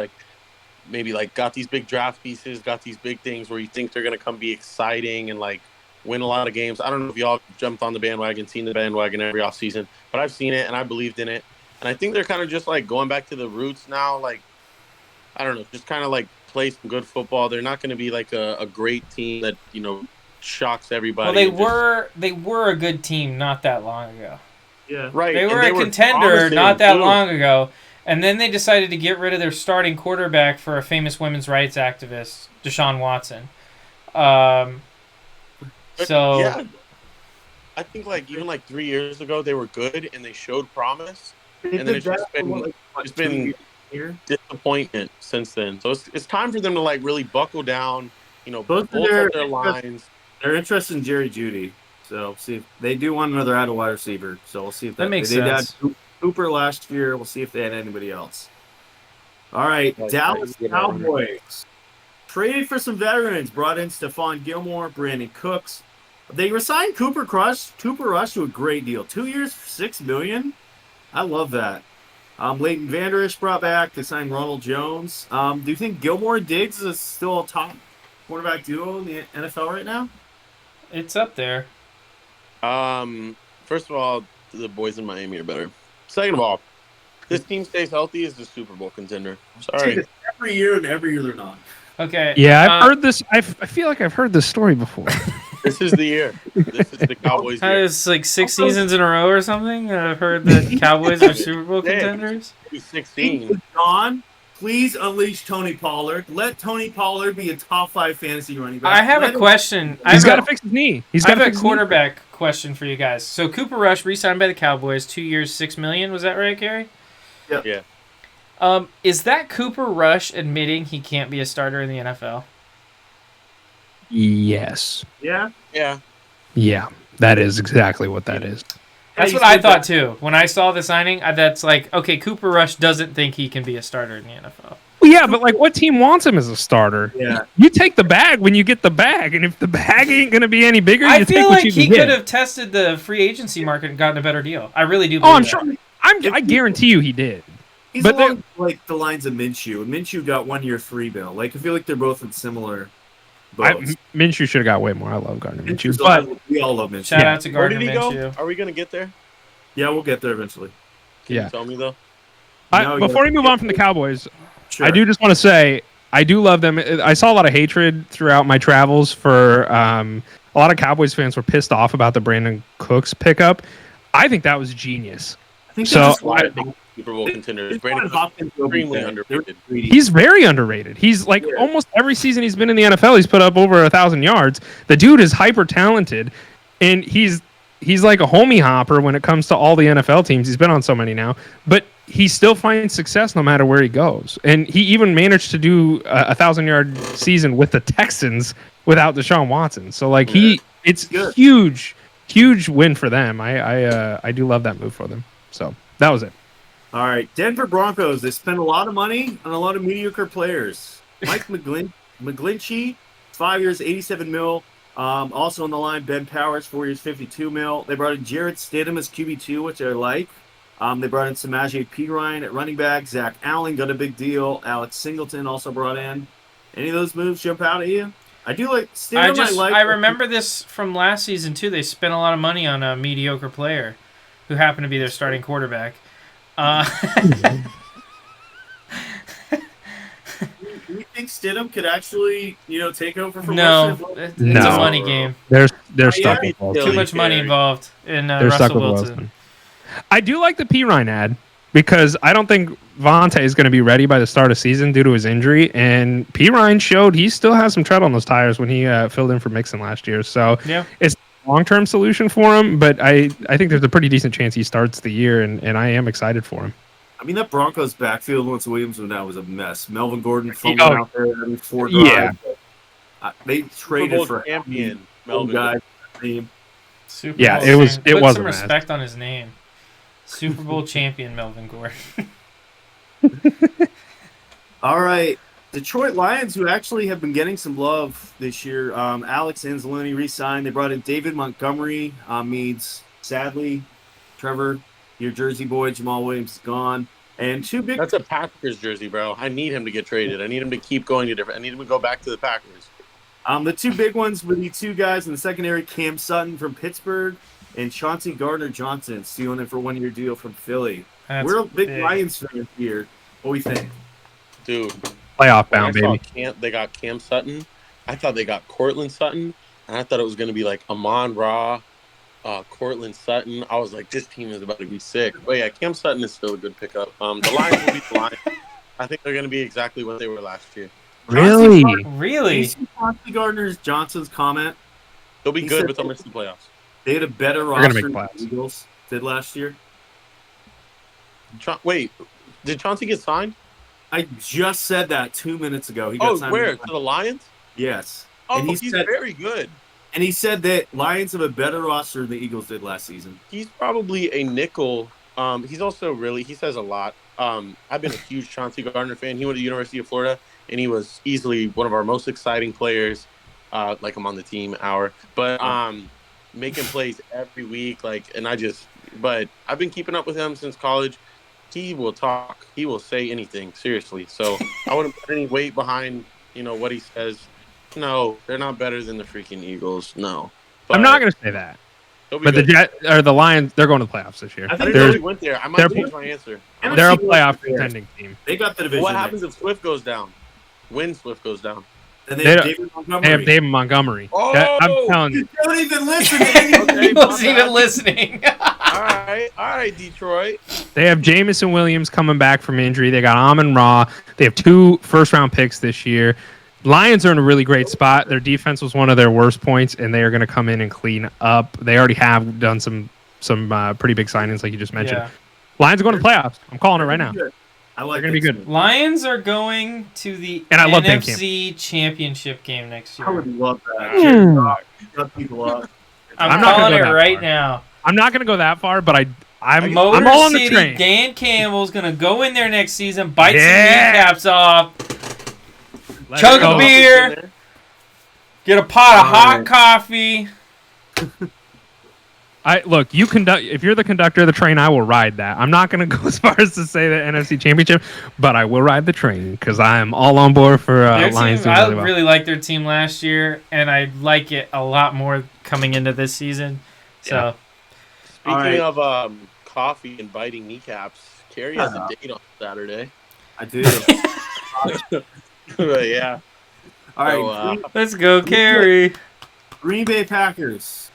maybe got these big draft pieces, got these big things where you think they're gonna come be exciting and win a lot of games. I don't know if y'all jumped on the bandwagon, seen the bandwagon every offseason, but I've seen it and I believed in it. And I think they're kind of just going back to the roots now. I don't know, just kind of play some good football. They're not going to be a great team that shocks everybody. Well, they were a good team not that long ago. yeah, Right, They and were a contender promising, not that too. long ago, and then they decided to get rid of their starting quarterback for a famous women's rights activist, Deshaun Watson. But, So yeah, I think even 3 years ago they were good and they showed promise, and then it's just been disappointment since then. So it's time for them to really buckle down. Both their lines. They're interested in Jerry Jeudy, so see if they do want another out of wide receiver. So we'll see if that makes they sense. Cooper last year. We'll see if they had anybody else. All right, Dallas Cowboys traded for some veterans. Brought in Stephon Gilmore, Brandon Cooks. They resigned Cooper Rush to a great deal. 2 years, $6 million. I love that. Leighton Vander Esch brought back. They signed Ronald Jones. Do you think Gilmore and Diggs is still a top quarterback duo in the NFL right now? It's up there. First of all, the boys in Miami are better. Second of all, this team stays healthy as the Super Bowl contender. Sorry. Every year and every year they're not. Okay. Yeah, I've heard this. I feel like I've heard this story before. This is the year. This is the Cowboys' year. It's like 6 seasons in a row or something. I've heard that Cowboys are Super Bowl contenders. 16. John, please unleash Tony Pollard. Let Tony Pollard be a top 5 fantasy running back. I have a question. He's got to fix his knee. I have a quarterback question for you guys. So Cooper Rush re-signed by the Cowboys, 2 years, $6 million. Was that right, Gary? Yep. Yeah. Is that Cooper Rush admitting he can't be a starter in the NFL? Yes. Yeah? Yeah. Yeah, that is exactly what that is. That's what I thought, too. When I saw the signing, that's like, okay, Cooper Rush doesn't think he can be a starter in the NFL. Well, yeah, but like, what team wants him as a starter? Yeah. You take the bag when you get the bag, and if the bag ain't going to be any bigger, I you feel take like what you he can could get. have tested the free agency market and gotten a better deal. I really do Oh, believe I'm that. sure. I guarantee you he did. He's But along like the lines of Minshew. And Minshew got 1 year $3 million. Like I feel like they're both in similar boats. Minshew should have got way more. I love Gardner Minshew, Minshew's but we all love Minshew. Shout out to Where Gardner did he go? Minshew. Are we going to get there? Yeah, we'll get there eventually. Can you tell me, though? Before we move on from the Cowboys, Sure. I do just want to say I do love them. I saw a lot of hatred throughout my travels for a lot of Cowboys fans were pissed off about the Brandon Cooks pickup. I think that was genius. I think So, Super Bowl contenders. Brandon Hopkins is extremely underrated. He's very underrated. He's like almost every season he's been in the NFL, he's put up over 1,000 yards. The dude is hyper talented, and he's like a homie hopper when it comes to all the NFL teams. He's been on so many now, but he still finds success no matter where he goes. And he even managed to do a 1,000-yard season with the Texans without Deshaun Watson. So like it's huge win for them. I do love that move for them. So that was it. All right, Denver Broncos. They spent a lot of money on a lot of mediocre players. Mike McGlinchey, 5 years, $87 million. Also on the line, Ben Powers, 4 years, $52 million. They brought in Jarrett Stidham as QB2, which I like. They brought in Samaje Perine at running back. Zach Allen got a big deal. Alex Singleton also brought in. Any of those moves jump out at you? I do like Stidham. I remember this from last season too. They spent a lot of money on a mediocre player who happened to be their starting quarterback. Do you think Stidham could actually, take over for No, Wilson? it's a money game. They're stuck with Wilson. Too much money involved in They're stuck Russell with Wilson. Wilson. I do like the Perine ad because I don't think Vontae is going to be ready by the start of season due to his injury, and Perine showed he still has some tread on those tires when he filled in for Mixon last year. So it's a long-term solution for him, but I think there's a pretty decent chance he starts the year, and I am excited for him. I mean, that Broncos backfield once Williams went out was a mess. Melvin Gordon fumbling out there every 4 drives. Yeah. They traded for champion Melvin guy team. Super Bowl it was Put a some mess. respect on his name. Super Bowl champion Melvin Gordon. All right. Detroit Lions, who actually have been getting some love this year. Alex Anzalone re-signed. They brought in David Montgomery. Means, sadly, Trevor, your Jersey boy, Jamal Williams is gone. And two big... That's a Packers jersey, bro. I need him to get traded. I need him to keep going to different... I need him to go back to the Packers. The two big ones would be two guys in the secondary, Cam Sutton from Pittsburgh and Chauncey Gardner-Johnson stealing it for a 1-year deal from Philly. We're a big Lions fans here. What do we think? Dude. Playoff bound, baby. They got Cam Sutton. I thought they got Cortland Sutton. And I thought it was going to be like Amon Ra, Cortland Sutton. I was like, this team is about to be sick. But yeah, Cam Sutton is still a good pickup. The Lions will beat the Lions. I think they're going to be exactly what they were last year. Really? Really? Chauncey Gardner-Johnson's comment. They'll be good with them in the playoffs. They had a better roster than the Eagles did last year. Wait, did Chauncey get signed? I just said that 2 minutes ago. He got signed where? To the Lions? Yes. Oh, and he's very good. And he said that Lions have a better roster than the Eagles did last season. He's probably a nickel He's also he says a lot. I've been a huge Chauncey Gardner fan. He went to the University of Florida, and he was easily one of our most exciting players. Like I'm on the team but making plays every week. But I've been keeping up with him since college. He will talk. He will say anything. Seriously. So I wouldn't put any weight behind what he says. No, they're not better than the freaking Eagles. No, I'm not going to say that. But the Lions, they're going to the playoffs this year. I think they went there. I might change my answer. They're a playoff contending team. They got the division. What happens if Swift goes down? When Swift goes down? And they have David Montgomery. They have David Montgomery. Oh! I'm telling you. Don't even listen. He wasn't even listening. All right, Detroit. They have Jamison Williams coming back from injury. They got Amon-Ra. They have 2 first-round picks this year. Lions are in a really great spot. Their defense was one of their worst points, and they are going to come in and clean up. They already have done some pretty big signings, like you just mentioned. Yeah. Lions are going to playoffs. I'm calling it right now. I like they're going to be good. Lions are going to the NFC Championship game next year. I would love that. Shut people up. I'm calling it right now. I'm not going to go that far, but I'm all Motor on the City, train. Dan Campbell's going to go in there next season, bite some kneecaps off, chug a beer, get a pot of hot coffee. Look, if you're the conductor of the train, I will ride that. I'm not going to go as far as to say the NFC Championship, but I will ride the train because I am all on board for Lions. I really liked their team last year, and I like it a lot more coming into this season. So, speaking of coffee and biting kneecaps, Carrie has a date on Saturday. I do. Yeah. All right, let's go, Carrie. Green Bay Packers.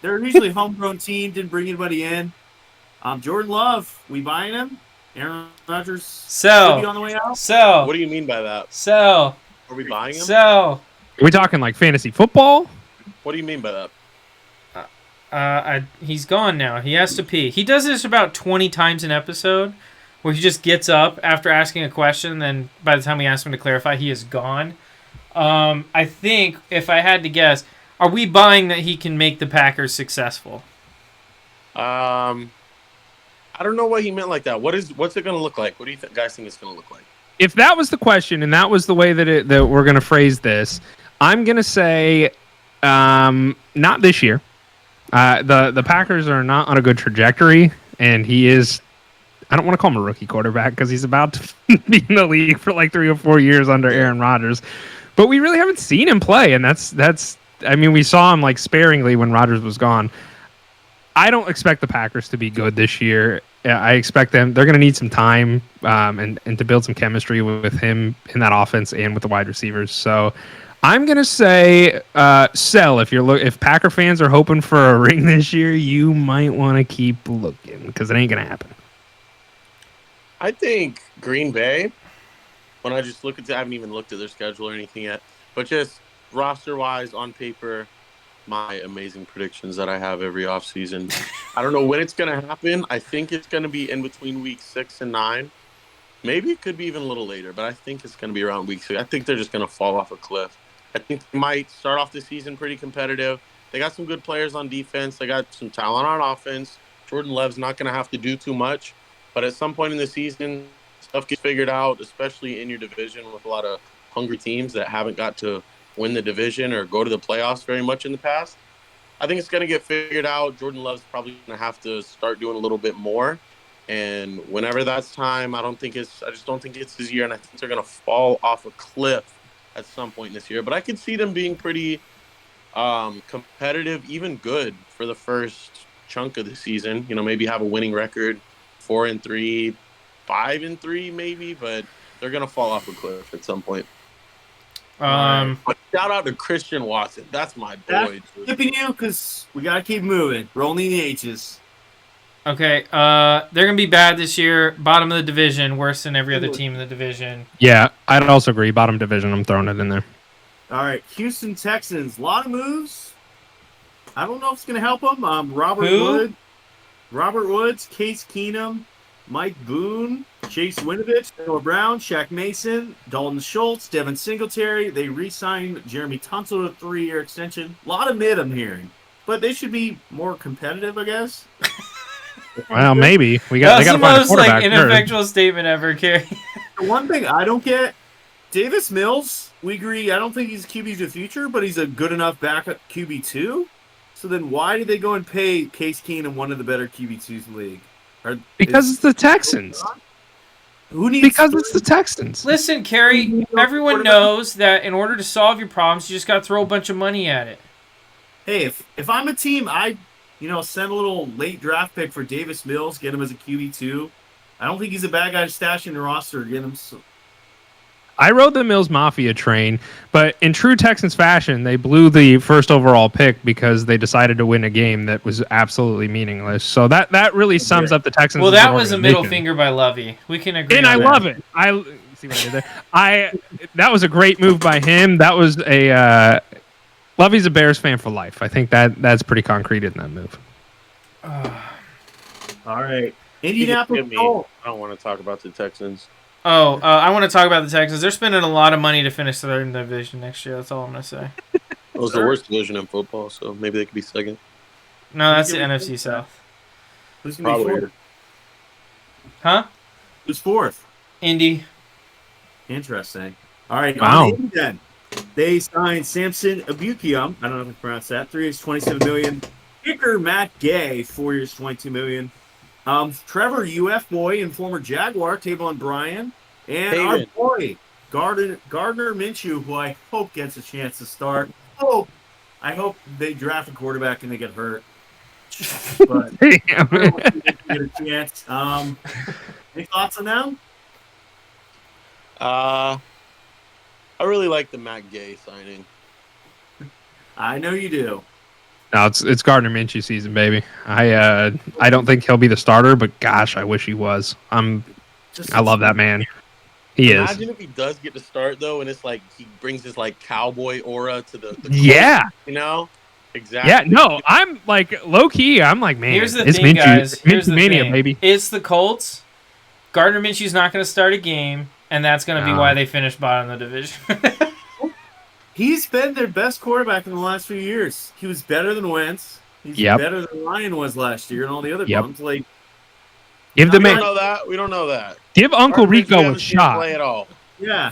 They're usually a homegrown team. Didn't bring anybody in. Jordan Love, we buying him? Aaron Rodgers sell. Be on the way out. Sell. What do you mean by that? Sell. Are we buying him? Sell. Are we talking like fantasy football? What do you mean by that? He's gone now. He has to pee. He does this about 20 times an episode, where he just gets up after asking a question. Then by the time we ask him to clarify, he is gone. I think if I had to guess. Are we buying that he can make the Packers successful? I don't know what he meant like that. What's it going to look like? What do you guys think it's going to look like? If that was the question and that was the way that we're going to phrase this, I'm going to say not this year. The Packers are not on a good trajectory, and he is. I don't want to call him a rookie quarterback because he's about to be in the league for like 3 or 4 years under Aaron Rodgers. But we really haven't seen him play, and that's. I mean, we saw him like sparingly when Rodgers was gone. I don't expect the Packers to be good this year. I expect they're going to need some time and to build some chemistry with him in that offense and with the wide receivers. So I'm going to say sell. If Packer fans are hoping for a ring this year, you might want to keep looking because it ain't going to happen. I think Green Bay, when I just I haven't even looked at their schedule or anything yet, but just roster-wise, on paper, my amazing predictions that I have every offseason. I don't know when it's going to happen. I think it's going to be in between week 6 and 9. Maybe it could be even a little later, but I think it's going to be around week 6. I think they're just going to fall off a cliff. I think they might start off the season pretty competitive. They got some good players on defense. They got some talent on offense. Jordan Love's not going to have to do too much, but at some point in the season, stuff gets figured out, especially in your division with a lot of hungry teams that haven't got to win the division or go to the playoffs very much in the past. I think it's going to get figured out. Jordan Love's probably going to have to start doing a little bit more. And whenever that's time, I just don't think it's his year. And I think they're going to fall off a cliff at some point this year. But I could see them being pretty competitive, even good for the first chunk of the season. Maybe have a winning record, 4-3, 5-3 maybe, but they're going to fall off a cliff at some point. But shout out to Christian Watson. That's my boy. Flipping you because we got to keep moving. Rolling the H's. Okay. They're going to be bad this year. Bottom of the division. Worse than every other team in the division. Yeah, I'd also agree. Bottom division. I'm throwing it in there. All right. Houston Texans. A lot of moves. I don't know if it's going to help them. Robert Woods, Case Keenum, Mike Boone, Chase Winovich, Noah Brown, Shaq Mason, Dalton Schultz, Devin Singletary. They re-signed Jeremy Tunsil to a 3-year extension. A lot of mid I'm hearing. But they should be more competitive, I guess. Well, maybe they That was got the to find a most quarterback. ineffectual statement ever, Carrie. The one thing I don't get, Davis Mills, we agree, I don't think he's QB to the future, but he's a good enough backup QB2. So then why did they go and pay Case Keenum, one of the better QB2s in the league? Because it's the Texans. Who needs Because it's the Texans. Listen, Carrie, everyone knows that in order to solve your problems, you just got to throw a bunch of money at it. Hey, if I'm a team, I send a little late draft pick for Davis Mills, get him as a QB2. I don't think he's a bad guy to stash in the roster. Get him. I rode the Mills Mafia train, but in true Texans fashion, they blew the first overall pick because they decided to win a game that was absolutely meaningless. So that really sums up the Texans. Well, that was a middle finger by Lovey. We can agree. And I love it. I see what I did there. That was a great move by him. That was a Lovey's a Bears fan for life. I think that's pretty concrete in that move. All right, Indianapolis Colts. I don't want to talk about the Texans. I want to talk about the Texans. They're spending a lot of money to finish third in the division next year. That's all I'm going to say. It was the worst division in football, so maybe they could be second. No, that's the NFC South. Who's going to be fourth? Huh? Who's fourth? Indy. Interesting. All right. Wow. Then they signed Samson Abukium. I don't know if I pronounced that. 3 years, $27 million. Kicker Matt Gay, 4 years, $22 million. Trevor, UF boy and former Jaguar, Tavon Bryan, and our boy Gardner Minshew, who I hope gets a chance to start. I hope they draft a quarterback and they get hurt. But I don't think they get a chance. Any thoughts on them? I really like the Matt Gay signing. I know you do. No, it's Gardner Minshew season, baby. I don't think he'll be the starter, but gosh, I wish he was. I love that man. He is. Imagine if he does get to start though, and it's like he brings his like cowboy aura to the yeah, exactly. Yeah, no, I'm like low key. I'm like, man, here's the it's thing, Minshew. guys. Here's Minshew the mania, thing. baby. It's the Colts. Gardner Minshew's not going to start a game, and that's going to be why they finished bottom of the division. He's been their best quarterback in the last few years. He was better than Wentz. He's better than Ryan was last year and all the other bums. Like, give the we man. don't know that. Give Uncle Rico a shot. Play at all. Yeah.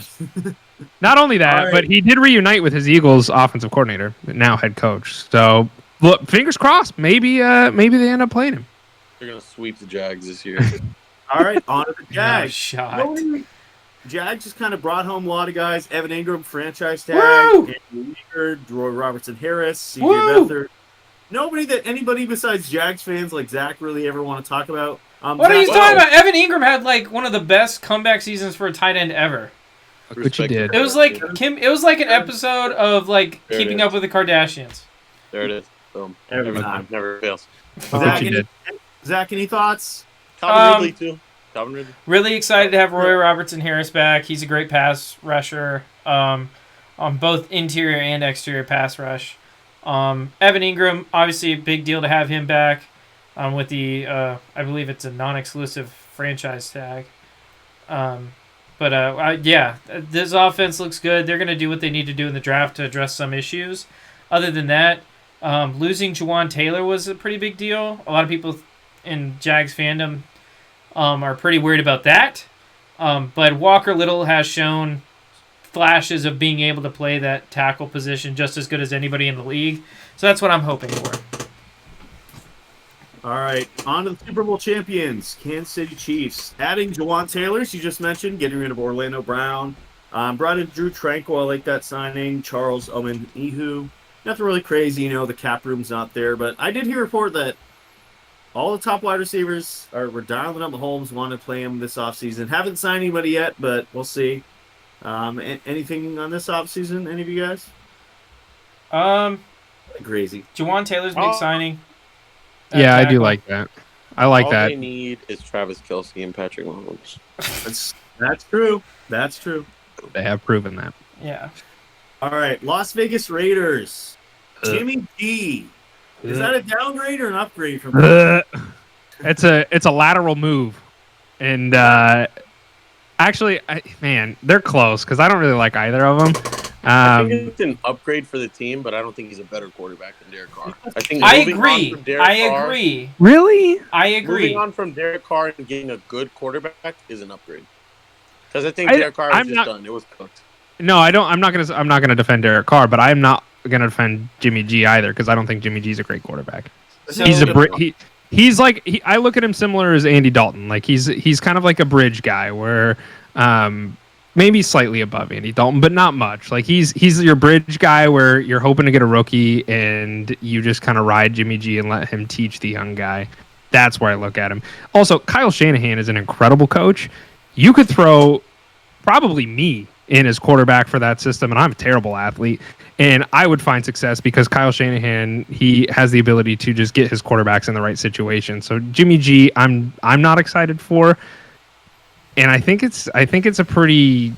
Not only that, but he did reunite with his Eagles offensive coordinator, now head coach. So, look, fingers crossed. Maybe they end up playing him. They're gonna sweep the Jags this year. All right, on to the Jags. No shot. Jags just kind of brought home a lot of guys. Evan Ingram, franchise tag. Andrew Weaver, Roy Robertson-Harris, C.J. Beathard. Nobody that anybody besides Jags fans like Zach really ever want to talk about. What are you talking about? Evan Ingram had like one of the best comeback seasons for a tight end ever. Which he did. It was like an episode of like Keeping Up with the Kardashians. There it is. Boom. Every time. Never fails. Zach, any thoughts? Calvin Ridley too. Calvin Ridley. Really excited to have Roy Robertson-Harris back. He's a great pass rusher on both interior and exterior pass rush. Evan Ingram, obviously a big deal to have him back with the, I believe it's a non-exclusive franchise tag. This offense looks good. They're going to do what they need to do in the draft to address some issues. Other than that, losing Juwan Taylor was a pretty big deal. A lot of people in Jags fandom are pretty worried about that. But Walker Little has shown flashes of being able to play that tackle position just as good as anybody in the league. So that's what I'm hoping for. All right, on to the Super Bowl champions, Kansas City Chiefs. Adding Juwan Taylor, as you just mentioned, getting rid of Orlando Brown. Brought in Drew Tranquil, I like that signing. Charles Omen-Ihu. Nothing really crazy, the cap room's not there. But I did hear a report that all the top wide receivers were dialing up Mahomes, want to play him this offseason. Haven't signed anybody yet, but we'll see. Anything on this offseason, any of you guys? Crazy. Juwan Taylor's big signing. Yeah, I do like that. I like all that. All they need is Travis Kelce and Patrick Mahomes. That's true. That's true. They have proven that. Yeah. All right, Las Vegas Raiders. Jimmy G. Is that a downgrade or an upgrade from? It's a lateral move, and actually, they're close because I don't really like either of them. I think it's an upgrade for the team, but I don't think he's a better quarterback than Derek Carr. I think I moving on agree. from Derek Carr, agree. Really? I agree. moving on from Derek Carr and getting a good quarterback is an upgrade. Because I think Derek Carr was done. It was cooked. No, I don't. I'm not gonna defend Derek Carr, but I'm not gonna defend Jimmy G either because I don't think Jimmy G's a great quarterback. So, He's like I look at him similar as Andy Dalton. Like he's kind of like a bridge guy where maybe slightly above Andy Dalton, but not much. Like he's your bridge guy where you're hoping to get a rookie and you just kind of ride Jimmy G and let him teach the young guy. That's where I look at him. Also, Kyle Shanahan is an incredible coach. You could throw probably me in as quarterback for that system, and I'm a terrible athlete, and I would find success because Kyle Shanahan, he has the ability to just get his quarterbacks in the right situation. So Jimmy G, I'm not excited for, and I think it's a pretty,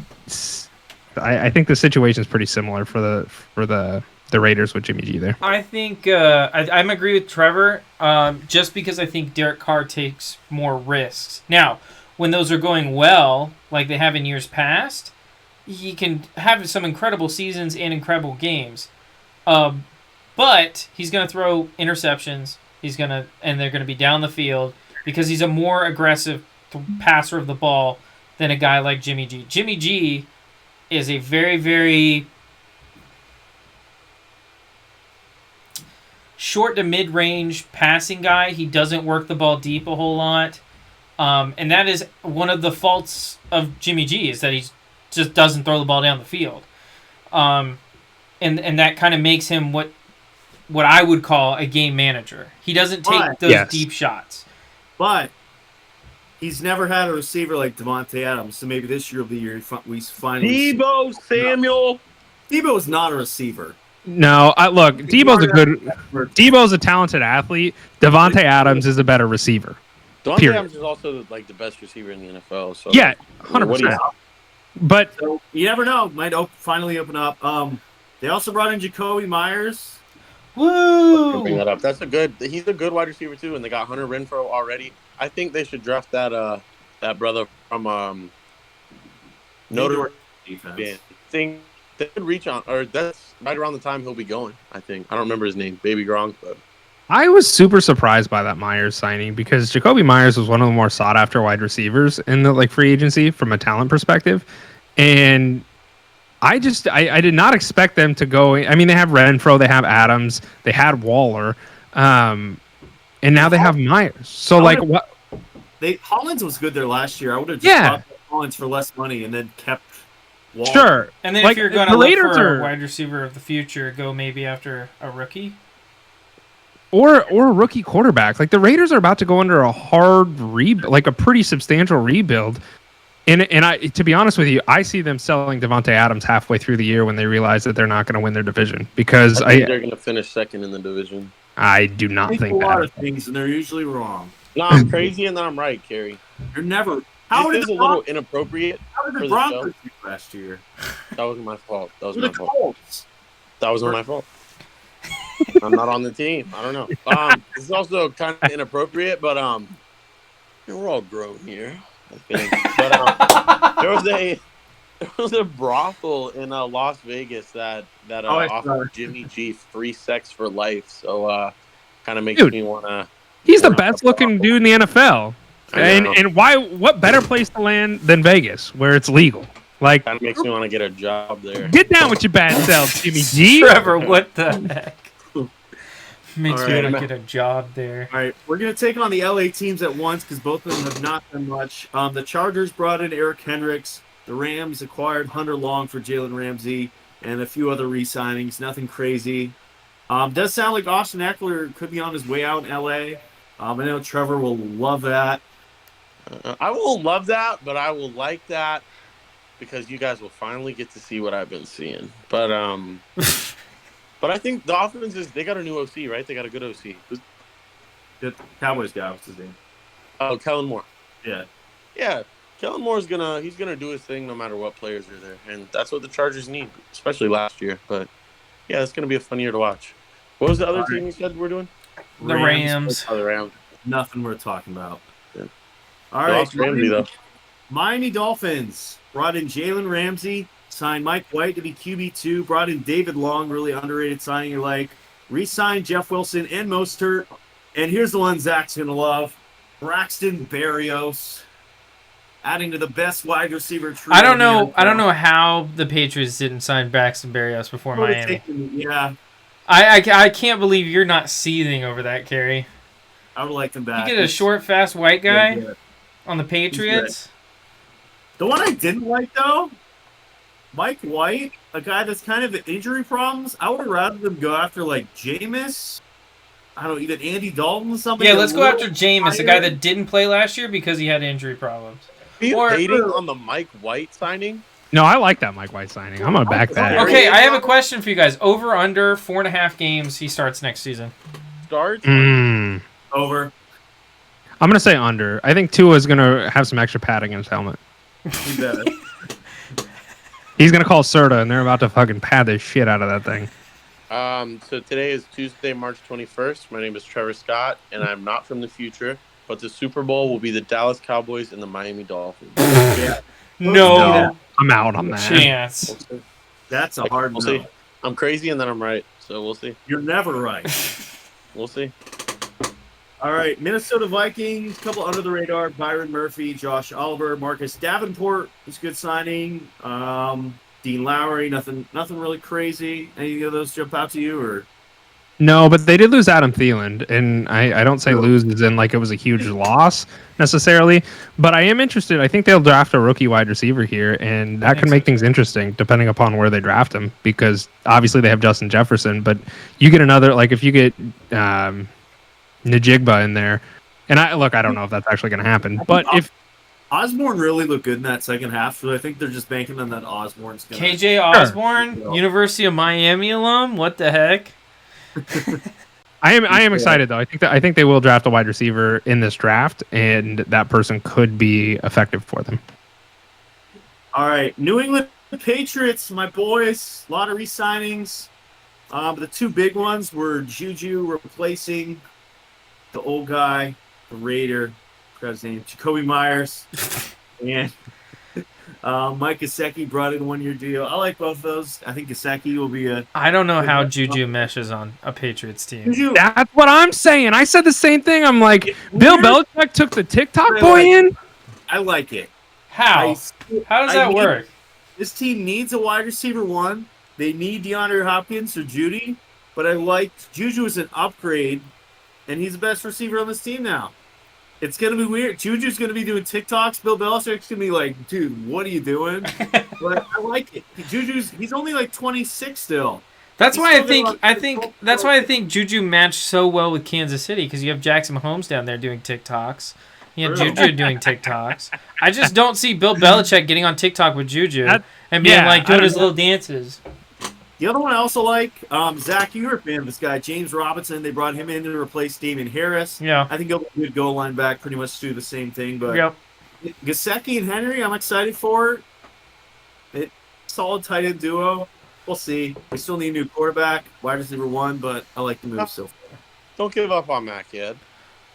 I think the situation is pretty similar for the Raiders with Jimmy G there. I think I'm agree with Trevor, just because I think Derek Carr takes more risks. Now, when those are going well, like they have in years past, he can have some incredible seasons and incredible games. But he's going to throw interceptions. And they're going to be down the field because he's a more aggressive passer of the ball than a guy like Jimmy G. Jimmy G is a very, very short to mid-range passing guy. He doesn't work the ball deep a whole lot. And that is one of the faults of Jimmy G is that he just doesn't throw the ball down the field. And that kind of makes him what I would call a game manager. He doesn't take those deep shots. But he's never had a receiver like Devontae Adams, so maybe this year will be the year we finally... Deebo Samuel! Deebo is not a receiver. No, look, Deebo's a talented athlete. Devontae Adams is a better receiver. Devontae Adams is also like the best receiver in the NFL. So yeah, 100%. But so, you never know. Might finally open up. They also brought in Jacoby Myers. Woo! Bring that up. He's a good wide receiver too, and they got Hunter Renfrow already. I think they should draft that brother from Notre Dame. Think they could reach on, or that's right around the time he'll be going. I think I don't remember his name, Baby Gronk, but. I was super surprised by that Myers signing because Jacoby Myers was one of the more sought after wide receivers in the free agency from a talent perspective. And I did not expect them to go. I mean, they have Renfro, they have Adams, they had Waller, and now they have Myers. So what? Hollins was good there last year. I would have just bought Hollins for less money and then kept Waller. Sure. And then if you're going to look for a wide receiver of the future, go maybe after a rookie. Or a rookie quarterback. Like the Raiders are about to go under a hard a pretty substantial rebuild. And I, to be honest with you, I see them selling Devontae Adams halfway through the year when they realize that they're not going to win their division because I think they're going to finish second in the division. I do not think that. A lot of things, and they're usually wrong. No, I'm crazy, and then I'm right, Kerry. You're never. This is a little inappropriate. How did the Broncos do last year? That wasn't my fault. That wasn't my fault. I'm not on the team. I don't know. This is also kind of inappropriate, but we're all grown here, I think. But there was a brothel in Las Vegas that offered Jimmy G free sex for life. So kind of makes me want to. He's the best looking dude in the NFL, and why? What better place to land than Vegas, where it's legal? Like, kind of makes me want to get a job there. Get down with your bad self, Jimmy G. Trevor, what the heck? Makes me want to get a job there. All right, we're going to take on the LA teams at once because both of them have not done much. The Chargers brought in Eric Hendricks. The Rams acquired Hunter Long for Jalen Ramsey and a few other re-signings. Nothing crazy. Does sound like Austin Eckler could be on his way out in LA. I know Trevor will love that. I will love that, but I will like that because you guys will finally get to see what I've been seeing. But But I think the offense they got a new OC, right? They got a good OC. The Cowboys guy, what's his name? Oh, Kellen Moore. Yeah. Yeah. Kellen Moore's he's gonna do his thing no matter what players are there. And that's what the Chargers need, especially last year. But yeah, it's gonna be a fun year to watch. What was the other team you said we're doing? The Rams. Oh, the Rams. Nothing worth talking about. Yeah. All right. Ramsey, though. Miami Dolphins brought in Jalen Ramsey, Signed Mike White to be QB2. Brought in David Long, really underrated signing you like. Re-signed Jeff Wilson and Mostert. And here's the one Zach's going to love. Braxton Berrios. Adding to the best wide receiver trio. I don't know how the Patriots didn't sign Braxton Berrios before Miami. Yeah. I can't believe you're not seething over that, Kerry. I would like him back. You get a short, fast white guy on the Patriots. The one I didn't like, though, Mike White, a guy that's kind of injury problems. I would have rather them go after, like, Jameis. I don't know, even Andy Dalton or something. Yeah, let's go after Jameis, a guy that didn't play last year because he had injury problems. Are you hating on the Mike White signing? No, I like that Mike White signing. I'm going to back that. Okay, I have a question for you guys. Over, under, 4.5 games he starts next season. Starts? Over. I'm going to say under. I think Tua's going to have some extra padding in his helmet. He does. He's going to call Serta, and they're about to fucking pad the shit out of that thing. So today is Tuesday, March 21st. My name is Trevor Scott, and I'm not from the future. But the Super Bowl will be the Dallas Cowboys and the Miami Dolphins. No. I'm out on that. Chance. That's a hard We'll see. I'm crazy, and then I'm right. So we'll see. You're never right. We'll see. All right, Minnesota Vikings, couple under the radar. Byron Murphy, Josh Oliver, Marcus Davenport was a good signing. Dean Lowry, nothing really crazy. Any of those jump out to you, or? No, but they did lose Adam Thielen, and I don't say lose as in like it was a huge loss necessarily, but I am interested. I think they'll draft a rookie wide receiver here, and that can make things interesting depending upon where they draft him, because obviously they have Justin Jefferson, but you get another, like if you get Njigba in there, and I don't know if that's actually going to happen, but if Osborne really looked good in that second half, so I think they're just banking on that Osborne's going to... KJ Osborne, University of Miami alum? What the heck? I am excited though. I think they will draft a wide receiver in this draft, and that person could be effective for them. All right, New England Patriots, my boys, a lot of re-signings. The two big ones were Juju replacing the old guy, the Raider, I forgot his name, Jacoby Myers, and Mike Gesicki brought in a 1-year deal. I like both of those. I think Gesicki will be a... I don't know how Juju meshes on a Patriots team. That's what I'm saying. I said the same thing. I'm like, Bill Belichick took the TikTok boy in? I like it. How? How does that work? This team needs a wide receiver one. They need DeAndre Hopkins or Judy, but I liked Juju as an upgrade, and he's the best receiver on this team now. It's going to be weird. Juju's going to be doing TikToks. Bill Belichick's going to be like, dude, what are you doing? But I like it. He's only like 26 still. That's why I think Juju matched so well with Kansas City, because you have Jackson Mahomes down there doing TikToks. You have Juju doing TikToks. I just don't see Bill Belichick getting on TikTok with Juju and being doing his little dances. The other one I also like, Zach, you were a fan of this guy, James Robinson. They brought him in to replace Damian Harris. Yeah. I think he'll be a good goal line back, pretty much do the same thing. But Gesicki and Henry, I'm excited for it. Solid tight end duo. We'll see. We still need a new quarterback, wide receiver one, but I like the move so far. Don't give up on Mac yet.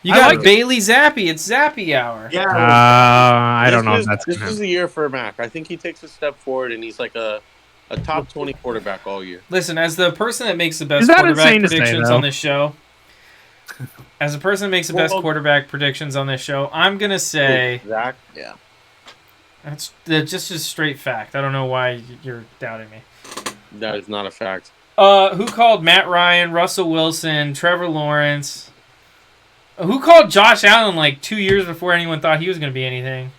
You got Bailey Zappi. It's Zappi hour. Yeah. I don't know if that's This is the year for Mac. I think he takes a step forward, and he's like a top 20 quarterback all year. Listen, as the person that makes the best quarterback predictions on this show, I'm going to say... Zach? Yeah. That's just a straight fact. I don't know why you're doubting me. That is not a fact. Who called Matt Ryan, Russell Wilson, Trevor Lawrence? Who called Josh Allen like 2 years before anyone thought he was going to be anything?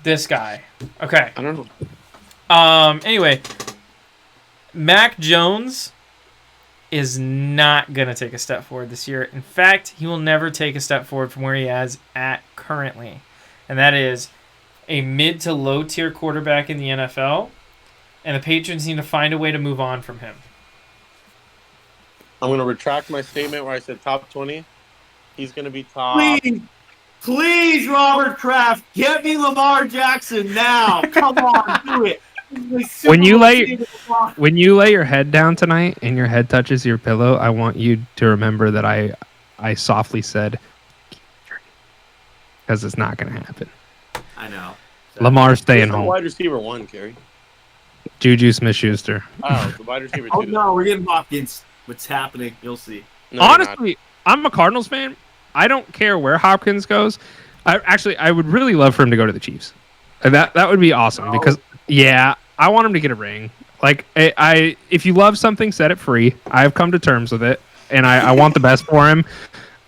This guy. Okay. I don't know. Anyway, Mac Jones is not going to take a step forward this year. In fact, he will never take a step forward from where he is at currently. And that is a mid to low tier quarterback in the NFL. And the Patriots need to find a way to move on from him. I'm going to retract my statement where I said top 20. He's going to be top. Please, Robert Kraft, get me Lamar Jackson now. Come on, do it. When you lay your head down tonight and your head touches your pillow, I want you to remember that I softly said, because it's not going to happen. I know. Lamar staying home. Wide receiver one, Kerry. Juju Smith-Schuster. Oh, the wide receiver Oh too. no, we're getting Hopkins. What's happening? You'll see. No, you're not. Honestly, I'm a Cardinals fan. I don't care where Hopkins goes. I would really love for him to go to the Chiefs. That would be awesome because I want him to get a ring. Like if you love something, set it free. I've come to terms with it, and I want the best for him.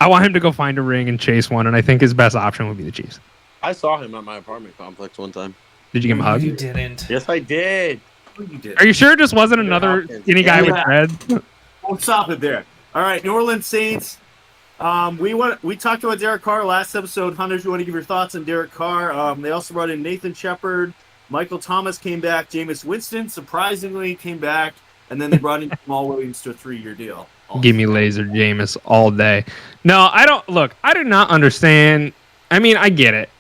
I want him to go find a ring and chase one, and I think his best option would be the Chiefs. I saw him at my apartment complex one time. Did you give him a hug? You didn't. Yes, I did. You did. Are you sure it just wasn't another skinny guy with dreads? Don't stop it there. All right, New Orleans Saints. We talked about Derek Carr last episode. Hunters, you want to give your thoughts on Derek Carr? They also brought in Nathan Shepard. Michael Thomas came back. Jameis Winston surprisingly came back, and then they brought in Jamal Williams to a 3-year deal. Give me Laser Jameis all day. No, I don't. Look, I do not understand. I mean, I get it.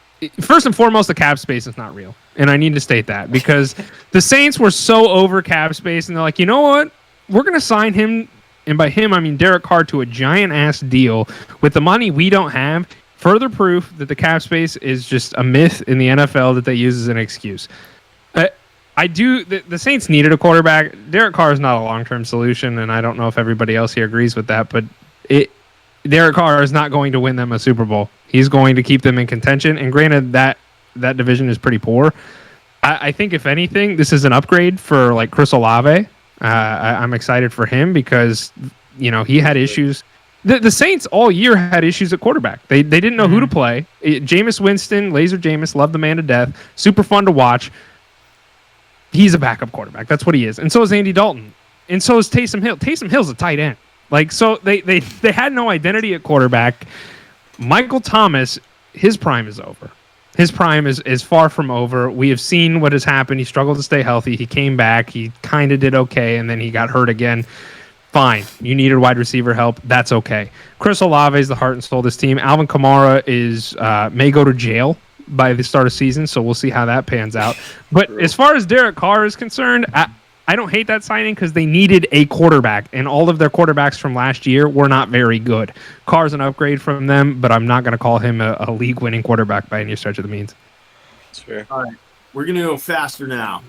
First and foremost, the cap space is not real, and I need to state that because the Saints were so over cap space, and they're like, you know what? We're going to sign him, and by him, I mean Derek Carr, to a giant-ass deal with the money we don't have. Further proof that the cap space is just a myth in the NFL that they use as an excuse. The Saints needed a quarterback. Derek Carr is not a long-term solution, and I don't know if everybody else here agrees with that, but Derek Carr is not going to win them a Super Bowl. He's going to keep them in contention, and granted, that division is pretty poor. I think, if anything, this is an upgrade for, like, Chris Olave. I'm excited for him because, he had issues. The Saints all year had issues at quarterback. They didn't know who to play. Jameis Winston, Laser Jameis, loved the man to death. Super fun to watch. He's a backup quarterback. That's what he is. And so is Andy Dalton. And so is Taysom Hill. Taysom Hill's a tight end. Like, so they had no identity at quarterback. Michael Thomas, his prime is over. His prime is far from over. We have seen what has happened. He struggled to stay healthy. He came back. He kind of did okay, and then he got hurt again. Fine. You needed wide receiver help. That's okay. Chris Olave is the heart and soul of this team. Alvin Kamara may go to jail by the start of season, so we'll see how that pans out. But as far as Derek Carr is concerned, I don't hate that signing because they needed a quarterback, and all of their quarterbacks from last year were not very good. Carr's an upgrade from them, but I'm not going to call him a league-winning quarterback by any stretch of the means. That's fair. All right, we're going to go faster now.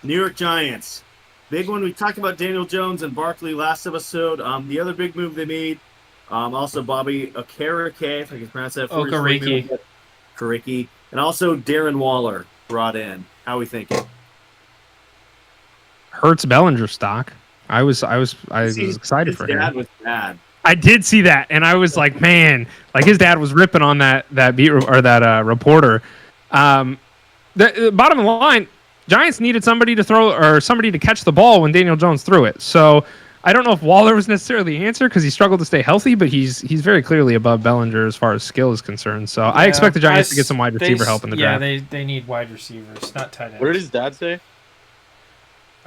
New York Giants. Big one. We talked about Daniel Jones and Barkley last episode. The other big move they made, also Bobby Okereke, if I can pronounce that. Okereke. And also Darren Waller brought in. How are we thinking? Hurts Bellinger stock. I was excited for him. His dad was bad. I did see that, and I was like, man, like his dad was ripping on that reporter. The bottom line, Giants needed somebody to throw or somebody to catch the ball when Daniel Jones threw it. So I don't know if Waller was necessarily the answer because he struggled to stay healthy, but he's very clearly above Bellinger as far as skill is concerned. So I expect the Giants to get some wide receiver help in the draft. Yeah, they need wide receivers, not tight ends. What did his dad say?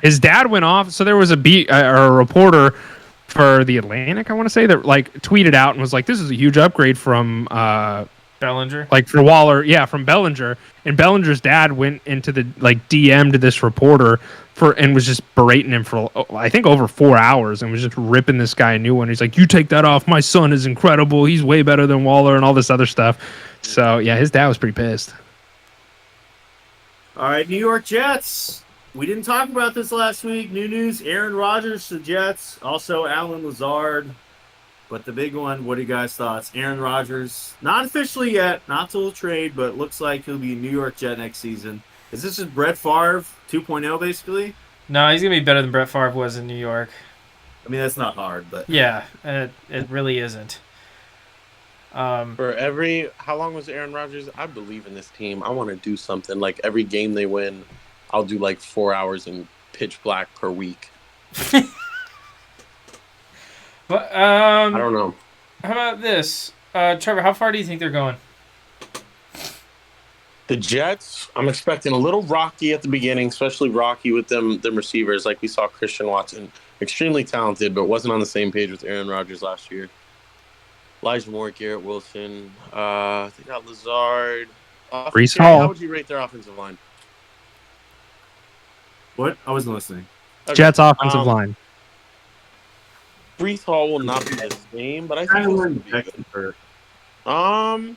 His dad went off. So there was a reporter for the Atlantic, I want to say, that like tweeted out and was like, "This is a huge upgrade from Bellinger, like for Waller, from Bellinger." And Bellinger's dad went into the DM to this reporter and was just berating him for I think over 4 hours and was just ripping this guy a new one. He's like, "You take that off. My son is incredible. He's way better than Waller," and all this other stuff. So yeah, his dad was pretty pissed. All right, New York Jets. We didn't talk about this last week. New news, Aaron Rodgers to the Jets. Also, Alan Lazard. But the big one, what are you guys' thoughts? Aaron Rodgers, not officially yet, not till the trade, but looks like he'll be a New York Jet next season. Is this just Brett Favre 2.0, basically? No, he's going to be better than Brett Favre was in New York. I mean, that's not hard, but... Yeah, it really isn't. How long was Aaron Rodgers? I believe in this team. I want to do something. Like, every game they win, I'll do 4 hours in pitch black per week. But I don't know. How about this? Trevor, how far do you think they're going? The Jets, I'm expecting a little rocky at the beginning, especially rocky with them receivers. Like we saw Christian Watson, extremely talented, but wasn't on the same page with Aaron Rodgers last year. Elijah Moore, Garrett Wilson, they got Lazard. Breece Hall. How would you rate their offensive line? What? I wasn't listening. Okay. Jets offensive line. Breece Hall will not be the same, but I think he'll be good.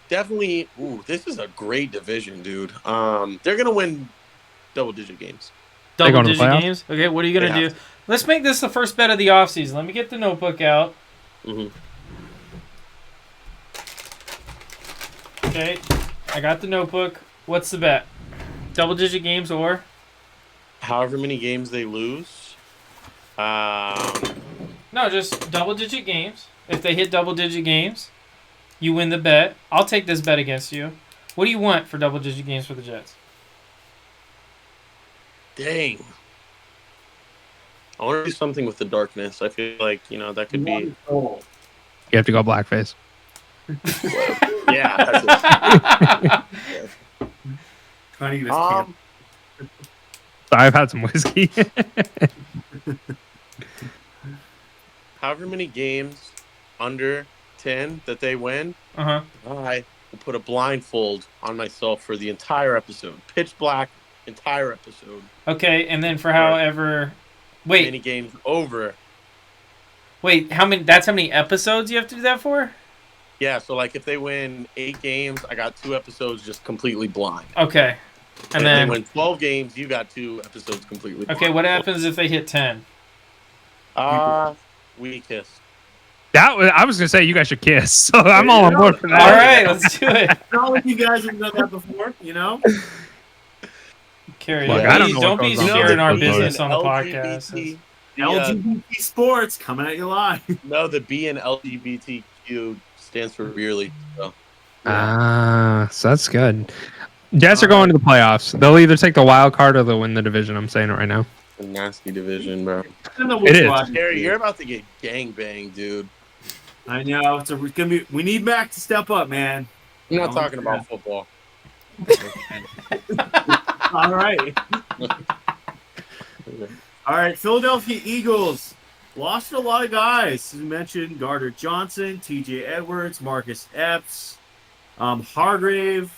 Definitely. Ooh, this is a great division, dude. They're gonna win double-digit games. Double-digit games? Okay, what are you going to do? Let's make this the first bet of the offseason. Let me get the notebook out. Mm-hmm. Okay, I got the notebook. What's the bet? Double-digit games or? However many games they lose. No, just double-digit games. If they hit double-digit games, you win the bet. I'll take this bet against you. What do you want for double-digit games for the Jets? Dang. I want to do something with the darkness. I feel like, that could be... You have to go blackface. Yeah, that's it. Trying to get his camp. I've had some whiskey. However many games under 10 that they win, Uh-huh. I will put a blindfold on myself for the entire episode. Pitch black, entire episode. Okay, and then for however... Wait. Many games over. Wait, how many? That's how many episodes you have to do that for? Yeah, so like if they win 8 games, I got 2 episodes just completely blind. Okay. And then if they win 12 games, you got 2 episodes completely blind. Okay, what happens if they hit 10? We kiss. I was gonna say you guys should kiss, so I'm all on board for that. All right, let's do it. Not like you guys have done that before, Carrie, Look, I don't be sharing our business on the podcast. LGBT sports coming at you live. No, the B in LGBTQ stands for beerly. So. So that's good. Jets are going to the playoffs. They'll either take the wild card or they'll win the division. I'm saying it right now. A nasty division, bro. It is. Gary, you're about to get gangbanged, dude. I know. It's gonna be. We need Mac to step up, man. I'm not talking about football. All right. All right. Philadelphia Eagles lost a lot of guys. As you mentioned, Gardner Johnson, T.J. Edwards, Marcus Epps, Hargrave.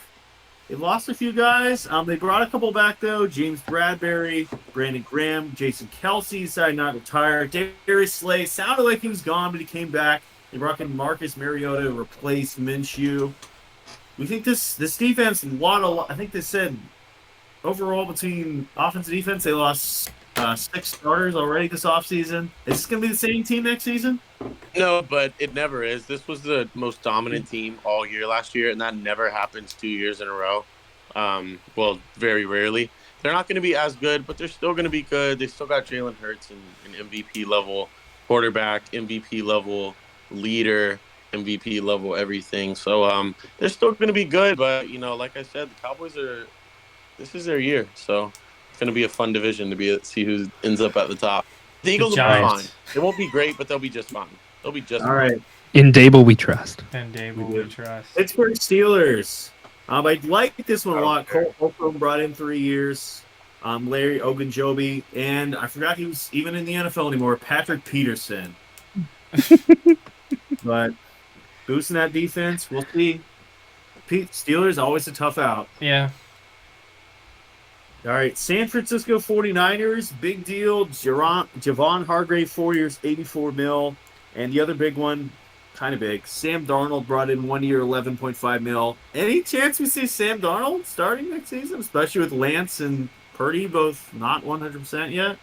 They lost a few guys. They brought a couple back, though. James Bradbury, Brandon Graham, Jason Kelsey decided not to retire. Darius Slay sounded like he was gone, but he came back. They brought in Marcus Mariota to replace Minshew. We think this defense, I think they said overall between offense and defense, they lost 6 starters already this offseason. Is this going to be the same team next season? No, but it never is. This was the most dominant team all year last year, and that never happens 2 years in a row. Well, very rarely. They're not going to be as good, but they're still going to be good. They still got Jalen Hurts, an MVP level quarterback, MVP level leader, MVP level everything. So they're still going to be good, but like I said, the Cowboys this is their year. So it's going to be a fun division to see who ends up at the top. The Eagles will be fine. They won't be great, but they'll be just fine. They'll be just fine. All right. In Dable we trust. In Dable we trust. Pittsburgh Steelers. I like this one a lot. Cole Holcomb brought in 3 years. Larry Ogunjobi, and I forgot he was even in the NFL anymore. Patrick Peterson. But boosting that defense, we'll see. Steelers always a tough out. Yeah. All right, San Francisco 49ers, big deal. Javon Hargrave, 4 years, $84 million. And the other big one, kind of big, Sam Darnold brought in 1 year, $11.5 million. Any chance we see Sam Darnold starting next season, especially with Lance and Purdy both not 100% yet?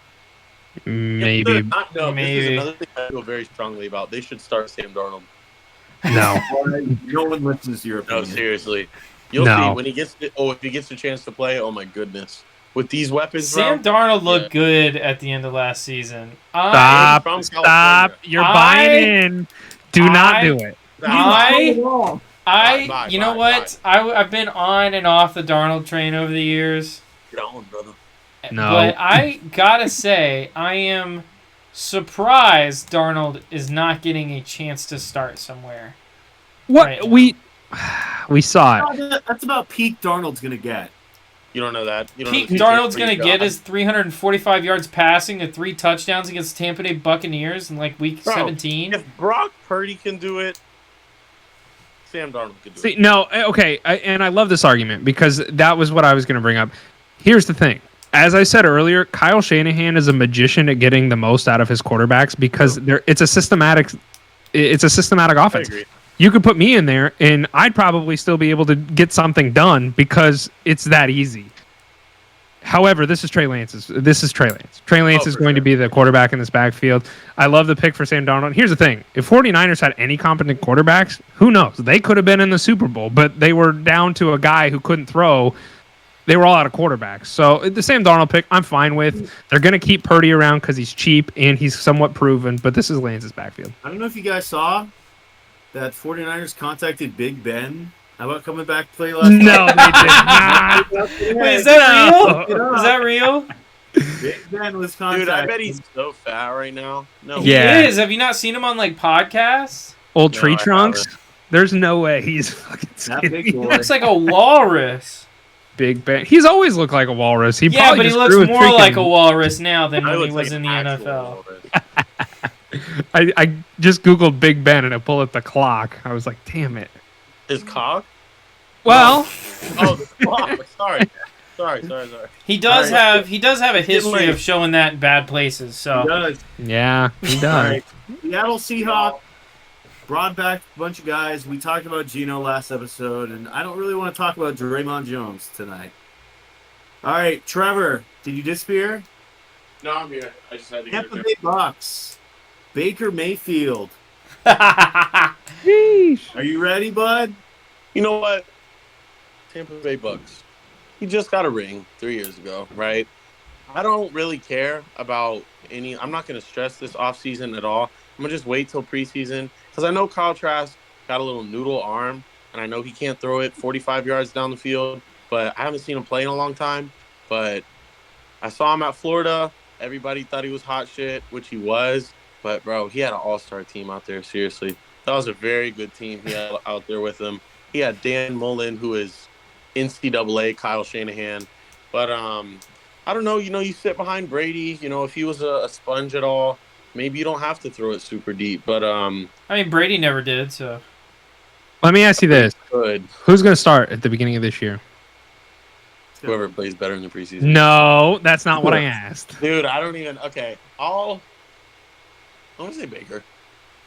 Maybe. This is another thing I feel very strongly about. They should start Sam Darnold. No. No one listens to your opinion. No, seriously. You'll see when he gets if he gets a chance to play, oh my goodness. With these weapons, Sam Darnold looked good at the end of last season. Stop. You're buying in. Do not do it. You know what? I've been on and off the Darnold train over the years. Get on, brother. No. But I gotta say, I am surprised Darnold is not getting a chance to start somewhere. What right we saw it. That's about peak Darnold's gonna get. You don't know that. Peak Darnold's going to get is 345 yards passing and 3 touchdowns against Tampa Bay Buccaneers in week 17. If Brock Purdy can do it, Sam Darnold can do it. No, okay, and I love this argument because that was what I was going to bring up. Here's the thing. As I said earlier, Kyle Shanahan is a magician at getting the most out of his quarterbacks because it's a systematic offense. I agree. You could put me in there, and I'd probably still be able to get something done because it's that easy. However, this is Trey Lance. Trey Lance is going to be the quarterback in this backfield. I love the pick for Sam Darnold. Here's the thing. If 49ers had any competent quarterbacks, who knows? They could have been in the Super Bowl, but they were down to a guy who couldn't throw. They were all out of quarterbacks. So the Sam Darnold pick, I'm fine with. They're going to keep Purdy around because he's cheap and he's somewhat proven, but this is Lance's backfield. I don't know if you guys saw that 49ers contacted Big Ben about coming back to play last night. No, they did not. Wait, is that real? Is that real? Big Ben was contacted. Dude, I bet he's so fat right now. No, Yeah. He is. Have you not seen him on like podcasts? Old No, tree I trunks? haven't. There's no way he's fucking That skinny. big He boy. looks like a walrus. Big Ben. He's always looked like a walrus. He Yeah, probably but he just looks grew a more freaking- like a walrus now than I when he look was like in the an NFL. actual I just Googled Big Ben and I pulled up the clock. I was like, damn it. His cock? Well, Oh, the clock. Sorry. He does Alright. have a history late. of showing that in bad places. He So does. yeah, he All does. right. Seattle Seahawks brought back a bunch of guys. We talked about Geno last episode, and I don't really want to talk about Draymond Jones tonight. All right, Trevor, did you disappear? No, I'm here. I just had to get Tampa it. Bay Bucks. Baker Mayfield. Sheesh. Are you ready, bud? You know what? Tampa Bay Bucks. He just got a ring 3 years ago, right? I don't really care about any. I'm not going to stress this offseason at all. I'm going to just wait till preseason because I know Kyle Trask got a little noodle arm, and I know he can't throw it 45 yards down the field, but I haven't seen him play in a long time. But I saw him at Florida. Everybody thought he was hot shit, which he was. But, bro, he had an all-star team out there, seriously. That was a very good team he had out there with him. He had Dan Mullen, who is NCAA Kyle Shanahan. But I don't know, you sit behind Brady, if he was a sponge at all, maybe you don't have to throw it super deep. But I mean, Brady never did. So Let me ask you this. good. Who's going to start at the beginning of this year? Whoever plays better in the preseason. No, that's not what I asked. Dude, I don't even okay. I'm gonna say Baker.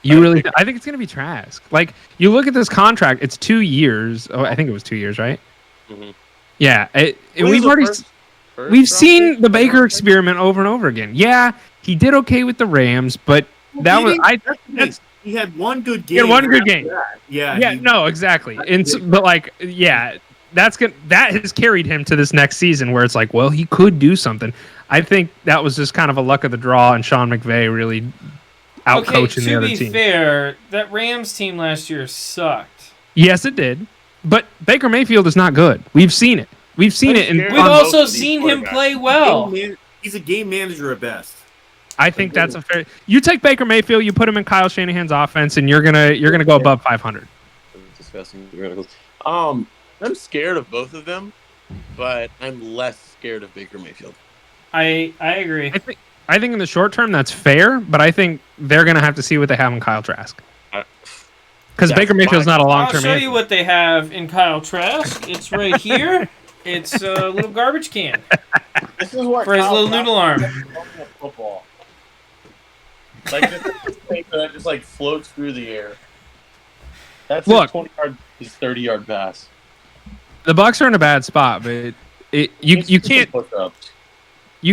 You really? I think it's going to be Trask. Like, you look at this contract, it's 2 years. Oh, I think it was 2 years, right? Mhm. Yeah. And Who's we've the already... first We've round seen pick? the Baker experiment over and over again. Yeah, he did okay with the Rams, but that was He had one good game. he had one good game. Yeah. Yeah, no, exactly. And but like, yeah, that has carried him to this next season where it's like, well, he could do something. I think that was just kind of a luck of the draw, and Sean McVay really outcoaching the other to be team. fair, that Rams team last year sucked. Yes, it did. But Baker Mayfield is not good. We've seen it. We've seen it. We've on also most of these seen him quarterbacks. play well. He's a game manager at best. I think that's a fair. You take Baker Mayfield, you put him in Kyle Shanahan's offense, and you're gonna go above 500. Discussing theoreticals. I'm scared of both of them, but I'm less scared of Baker Mayfield. I agree. I think in the short term that's fair, but I think they're gonna have to see what they have in Kyle Trask. Because That's Baker Mayfield's not a I'll long-term show you answer. what they have in Kyle Trask. It's right here. It's a little garbage can This is what for his Kyle little Trask noodle arm. does in football. Like this paper that just like floats through the air. That's Look. his 20-yard, his 30-yard pass. The Bucks are in a bad spot, but you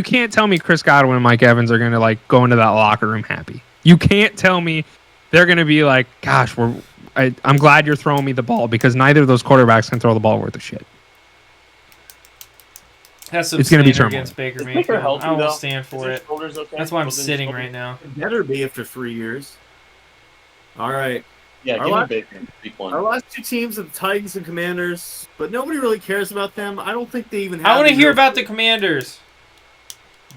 can't tell me Chris Godwin and Mike Evans are gonna like go into that locker room happy. You can't tell me they're gonna be like, gosh, I'm glad you're throwing me the ball, because neither of those quarterbacks can throw the ball worth of shit. That's some It's gonna be slander turmoil. against Baker Is Baker Mayfield. healthy, I though? won't stand Is for his it. shoulders okay? That's why I'm Was his sitting shoulder- right now. It better be after 3 years. All right. Yeah, Our give last- me Baker. Week one. Our last two teams are the Titans and Commanders, but nobody really cares about them. I don't think they even have. I want to any hear real- about the Commanders.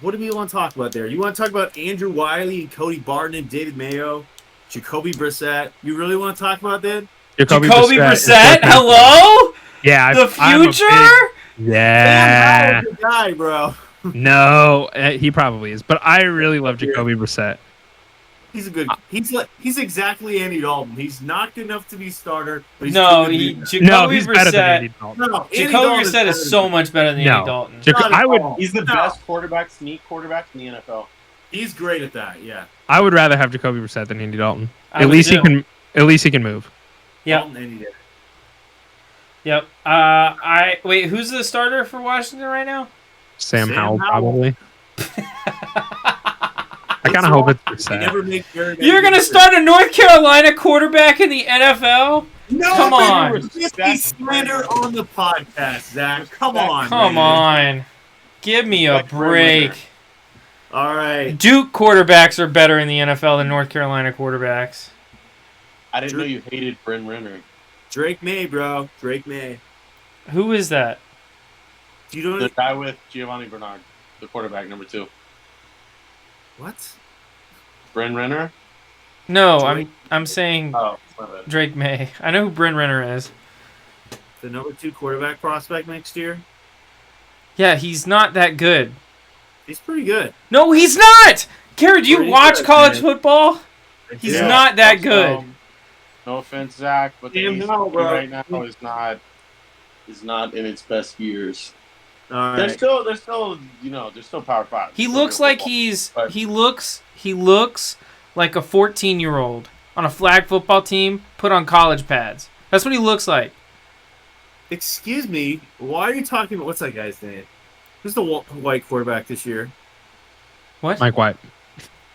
What do you want to talk about there? You want to talk about Andrew Wiley and Cody Barton and David Mayo, Jacoby Brissett? You really want to talk about that? Jacoby is Brissett? so- Hello? Yeah, The I'm a big- future? yeah. Damn, good guy, bro. No, he probably is, but I really love Jacoby Brissett. He's a good. He's exactly Andy Dalton. He's not good enough to be starter, but he's No, too good to be- Jacoby No, he's better than Brissett. Andy Dalton. No, Andy Jacoby Dalton Brissett better is than so him. much better than No. Andy Dalton. Not at I would all. He's the No. best sneak quarterback in the NFL. He's great at that. Yeah. I would rather have Jacoby Brissett than Andy Dalton. I At would least too. he can move. Yep. Dalton, Andy did. Yep. Wait. Who's the starter for Washington right now? Sam Sam Howell, Howell. probably. I kind of hope it's for They Seth. never make very many You're going to good start a North Carolina quarterback in the NFL? No, Come on. Just be slander on the podcast, Zach. Come on, Come man. on. Give me a break. All right. Duke quarterbacks are better in the NFL than North Carolina quarterbacks. I didn't know you hated Bryn Renner. Drake May, bro. Drake May. Who is that? You don't The guy with Giovanni Bernard, the quarterback, number 2. What? Bryn Renner? No, Drake? I'm saying Oh, my bad. Drake May. I know who Bryn Renner is. The number 2 quarterback prospect next year? Yeah, he's not that good. He's pretty good. No, he's not! Garrett, do you Pretty watch good, college man. football? He's Yeah. not that good. No offense, Zach, but the Damn ACC no, bro. right now is not in its best years. All They're right. still they're still Power 5. He Still looks good like football. he looks like a 14-year-old on a flag football team put on college pads. That's what he looks like. Excuse me. Why are you talking about what's that guy's name? Who's the white quarterback this year? What? Mike White.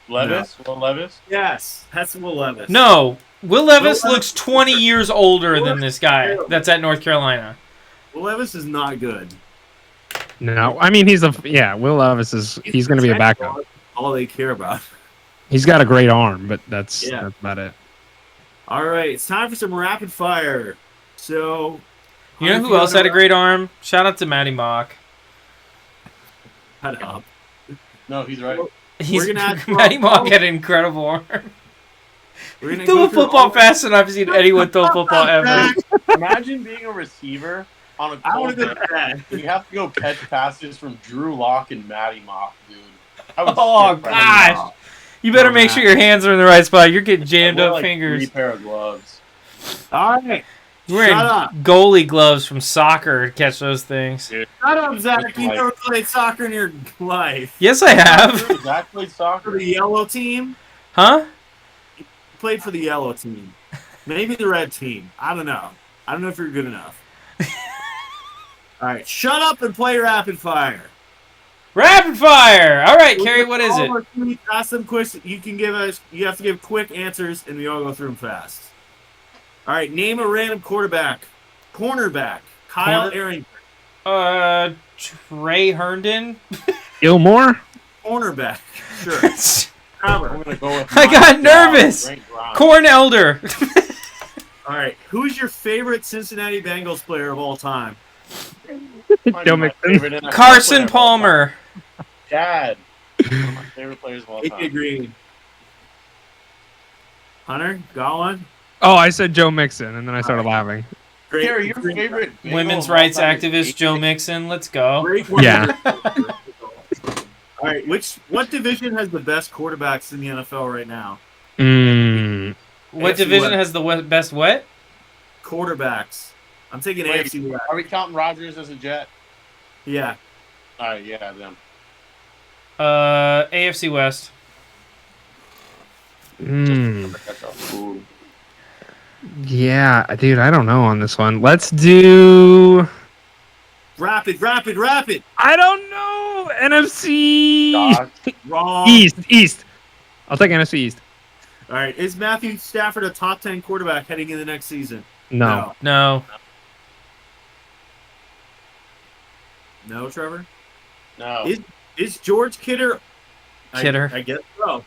Levis? Will Levis? Yes, that's Will Levis. No. Will Levis Will looks 20 years older than this guy that's at North Carolina. Will Levis is not good. No, I mean Will Levis he's going to be a backup. All they care about. He's got a great arm, but that's about it. All right, it's time for some rapid fire. So, You know who else had a great arm? Shout out to Matty Mock. Shut up. No, he's right. Matty Mock had an incredible arm. We're gonna Threw go a through football all- faster than I've seen anyone throw a football ever. Imagine being a receiver on a I cold want to day. go to that. And you have to go catch passes from Drew Lock and Matty Mock, dude. I would Oh, skip right gosh. now. You better Oh, make man. sure your hands are in the right spot. You're getting jammed I wear, up like, fingers. 3 pair of gloves. All right. You're wearing Shut up. goalie gloves from soccer to catch those things. Dude, Shut up, Zach. You Like- never played soccer in your life. Yes, I have. Zach played For soccer. the yellow team? Huh? Played for the yellow team. Maybe the red team. I don't know. I don't know if you're good enough. All right. Shut up and play rapid fire. Rapid fire. All right, Carrie, what is it? it? Ask them questions. You have to give quick answers, and we all go through them fast. All right. Name a random quarterback. Cornerback. Kyle Corner- Arrington. Trey Herndon. Gilmore? Cornerback. Sure. I'm Trevor. gonna go with I got Mike Brown, nervous. Frank Brown. Corn Elder. All right. Who's your favorite Cincinnati Bengals player of all time? Might Joe be my Mixon. favorite NFL Carson player of all time. Palmer. Dad. One of my favorite players of all AJ time. Green. Hunter, got one? Oh, I said Joe Mixon, and then I started laughing. Great. Gary, your favorite Bengal Women's of all rights time is activist AJ. Joe Mixon. Let's go. Great one. Yeah. All right. What division has the best quarterbacks in the NFL right now? What AFC division West. has the best what? Quarterbacks. I'm taking Wait, AFC West. Are we counting Rodgers as a Jet? Yeah. All right, yeah, them. AFC West. Ooh. Yeah, dude, I don't know on this one. Let's do. Rapid. I don't know. NFC Doc. Wrong. East. I'll take NFC East. All right. Is Matthew Stafford a top 10 quarterback heading into the next season? No. No. No, Trevor? No. Is George Kittle? Kidder. I guess so.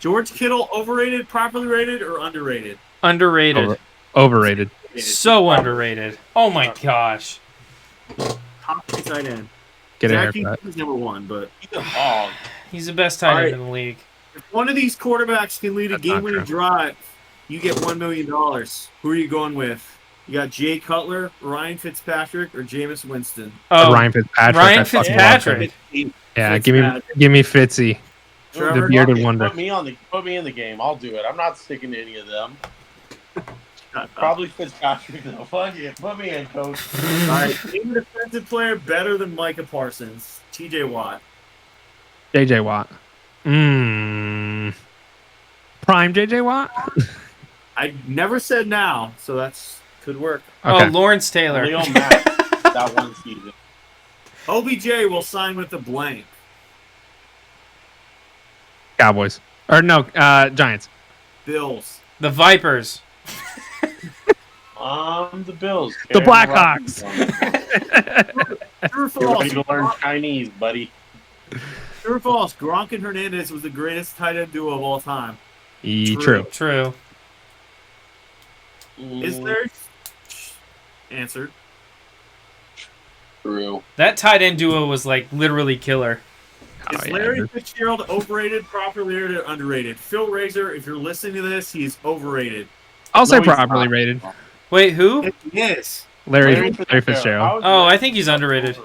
George Kittle overrated, properly rated, or underrated? Underrated. Overrated. So underrated. Oh my gosh. Top tight end. Get a Zach haircut. is number one, but He's a hog. He's the best tight end Alright. in the league. if one of these quarterbacks can lead a That's not game-winning true. drive, you get $1 million. Who are you going with? You got Jay Cutler, Ryan Fitzpatrick, or Jameis Winston? Oh, Ryan Fitzpatrick. Ryan I fucking love Fitzpatrick. him. Yeah, Fitzpatrick. give me Fitzy. Trevor, The bearded wonder. Put me in the game. I'll do it. I'm not sticking to any of them. Shut up. Probably Fitzpatrick though. Fuck it. Put me in, coach. All right, name a defensive player better than Micah Parsons. TJ Watt. JJ Watt. Prime JJ Watt? I never said now, so that's could work. Okay. Oh, Lawrence Taylor. Leo Mack that one season. OBJ will sign with the blank. Cowboys. Or no, Giants. Bills. The Vipers. The Bills. The Blackhawks. True or You're false? ready to learn Chinese, buddy. True or false? Gronk and Hernandez was the greatest tight end duo of all time. True. True. Is there? Answered. True. That tight end duo was like literally killer. Is Larry Fitzgerald overrated, properly rated, or underrated? Phil Razor, if you're listening to this, he's overrated. I'll say No, he's properly not. rated. Wait, who? Yes. Larry Fitzgerald. Oh, I think he's underrated.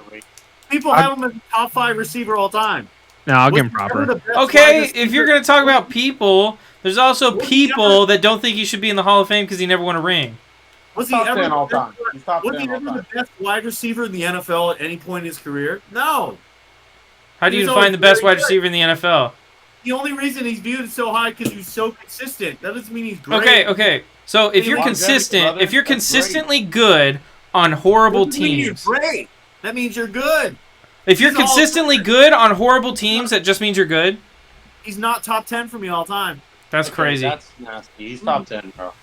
People have him as a top 5 receiver all time. No, I'll give him Was he ever proper. the best Okay, wide if receiver? you're going to talk about people, there's also Was he people that don't think he should be in the Hall of Fame because he never won a ring. Was he Top ever 10 all the best- time. He's top Was 10 he all ever time. the best wide receiver in the NFL at any point in his career? No. How do you He's define always the best very wide good. receiver in the NFL? The only reason he's viewed so high because he's so consistent. That doesn't mean he's great. Okay. So if you're Longevity, consistent, brother, if you're that's great. consistently good on horrible Doesn't mean you're teams, great. That means you're good. if you're He's all- consistently good on horrible teams, that just means you're good. He's not top 10 for me all time. That's Okay, crazy. That's nasty. He's top 10, bro.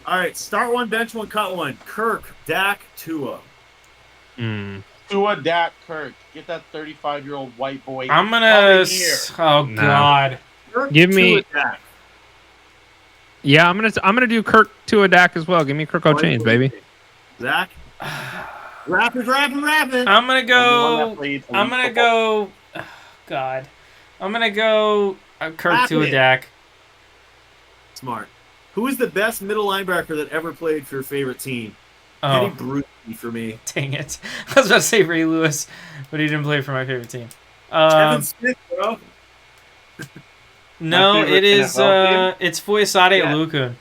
All right, start one, bench one, cut one. Kirk, Dak, Tua. Tua, Dak, Kirk. Get that 35-year-old white boy. I'm gonna. out of here. Oh Nah. God. Kirk, Give me- Tua, Dak. Yeah, I'm gonna do Kirk to a Dak as well. Give me Kirk O'Chains, baby. Zach. Rapid. I'm gonna The one go. that played I'm gonna elite go. Oh, God. I'm gonna go. Kirk to a Rapid. Dak. Smart. Who is the best middle linebacker that ever played for your favorite team? Eddie Oh, Bruschi for me. dang it! I was about to say Ray Lewis, but he didn't play for my favorite team. Kevin Smith, bro. No, favorite it is. NFL It's Foyesade Yeah. Olukun.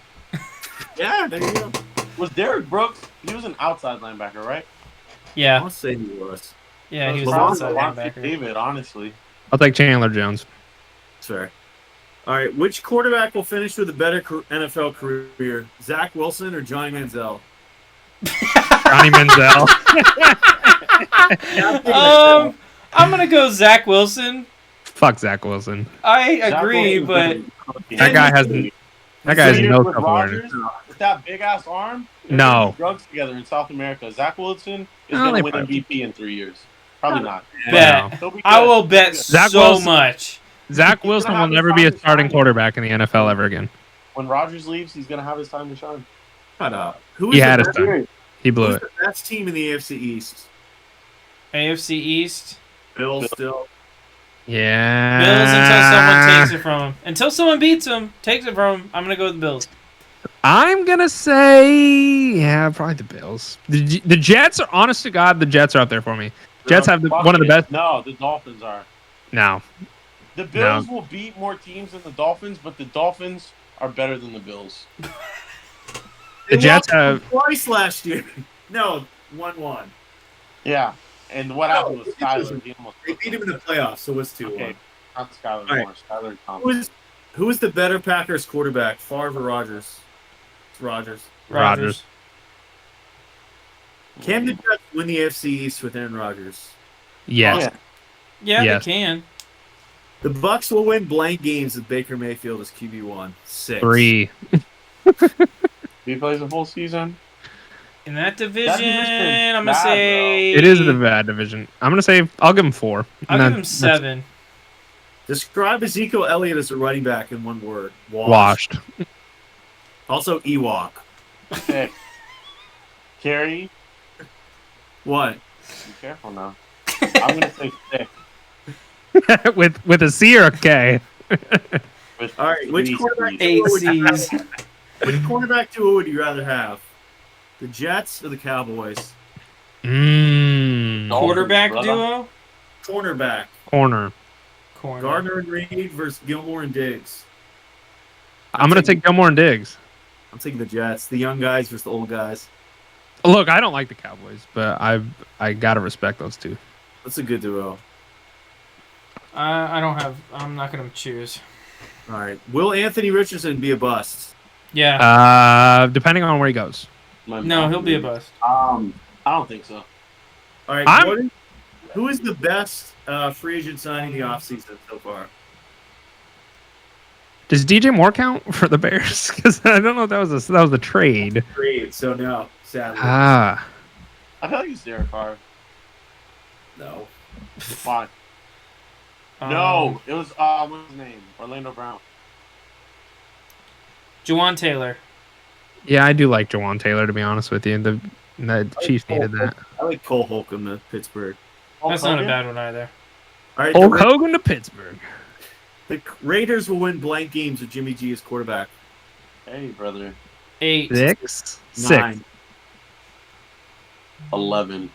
Yeah, there you go. Was Derek Brooks? He was an outside linebacker, right? Yeah, I'll say he was. yeah, he was Probably outside Lawrence linebacker. David, honestly. I'll take Chandler Jones. That's fair. All right, which quarterback will finish with a better NFL career? Zach Wilson or Johnny Manziel? Johnny Manziel. I'm gonna go Zach Wilson. Fuck Zach Wilson. I Zach agree, Wilson's but been- That guy has that guy has Years no with self-awareness. Rodgers, with that big ass arm. they're No. doing drugs together in South America. Zach Wilson is No, going they to win probably- MVP in 3 years. Probably not. bet. No. He'll be I good. will bet Zach so Wilson- much. Zach He's Wilson gonna will have never his be a time to starting shine. quarterback in the NFL ever again. When Rodgers leaves, he's going to have his time to shine. Shut up. Who He is had the his best, time. He blew who's it. the best team in the AFC East? AFC East. Bills still. Yeah. Bills until someone takes it from him. Until someone beats him, takes it from him. I'm gonna go with the Bills. I'm gonna say, yeah, probably the Bills. The Jets are, honest to God, the Jets are up there for me. Jets have one of the best. No, the Dolphins are. No, The Bills will beat more teams than the Dolphins, but the Dolphins are better than the Bills. The Jets lost have- twice last year. No, 1-1. Yeah. And what happened with Skyler? He almost They beat him in the playoffs, so it's 2-1. Okay, not Skyler All right. Moore. Skyler Thompson. Who is the better Packers quarterback, Favre or Rodgers? It's Rodgers. Rodgers. Can the Jets win the AFC East with Aaron Rodgers? Yes. Yeah, Yes. they can. The Bucks will win blank games with Baker Mayfield as QB1. 6. 3. He plays a full season. In that division, division's I'm gonna bad, say It is a bad division. I'm gonna say I'll give him 4. I'll And give then him 7. Describe Ezekiel Elliott as a running back in one word. Washed. Also Ewok. Okay. Carrie, What? be careful now. I'm gonna say 6. with a C or a K. With All right, which three quarterback Cs. 8 would you C's. Which cornerback duo would you rather have? The Jets or the Cowboys? Mmm. Quarterback brother. duo. Cornerback. Corner. Corner. Gardner and Reed versus Gilmore and Diggs. I'm gonna take Gilmore and Diggs. I'm taking the Jets. The young guys versus the old guys. Look, I don't like the Cowboys, but I gotta respect those two. That's a good duo. I don't have. I'm not gonna choose. All right. Will Anthony Richardson be a bust? Yeah. Depending on where he goes. My No, mom. he'll be a bust. I don't think so. All right. I'm- Jordan? Who is the best free agent signing the offseason so far? Does DJ Moore count for the Bears? Because I don't know if that was a trade. Trade, so no, sadly. Ah. I feel like it's Derek Carr. No. Why? No, it was what's his name? Orlando Brown. Juwan Taylor. Yeah, I do like Jawan Taylor, to be honest with you. The Chiefs needed that. I like Cole Holcomb to Pittsburgh. That's not a bad one either. All right, Hulk Hogan to Pittsburgh. the Raiders will win blank games with Jimmy G as quarterback. Hey, brother. 8. 6. 9. 6. 11.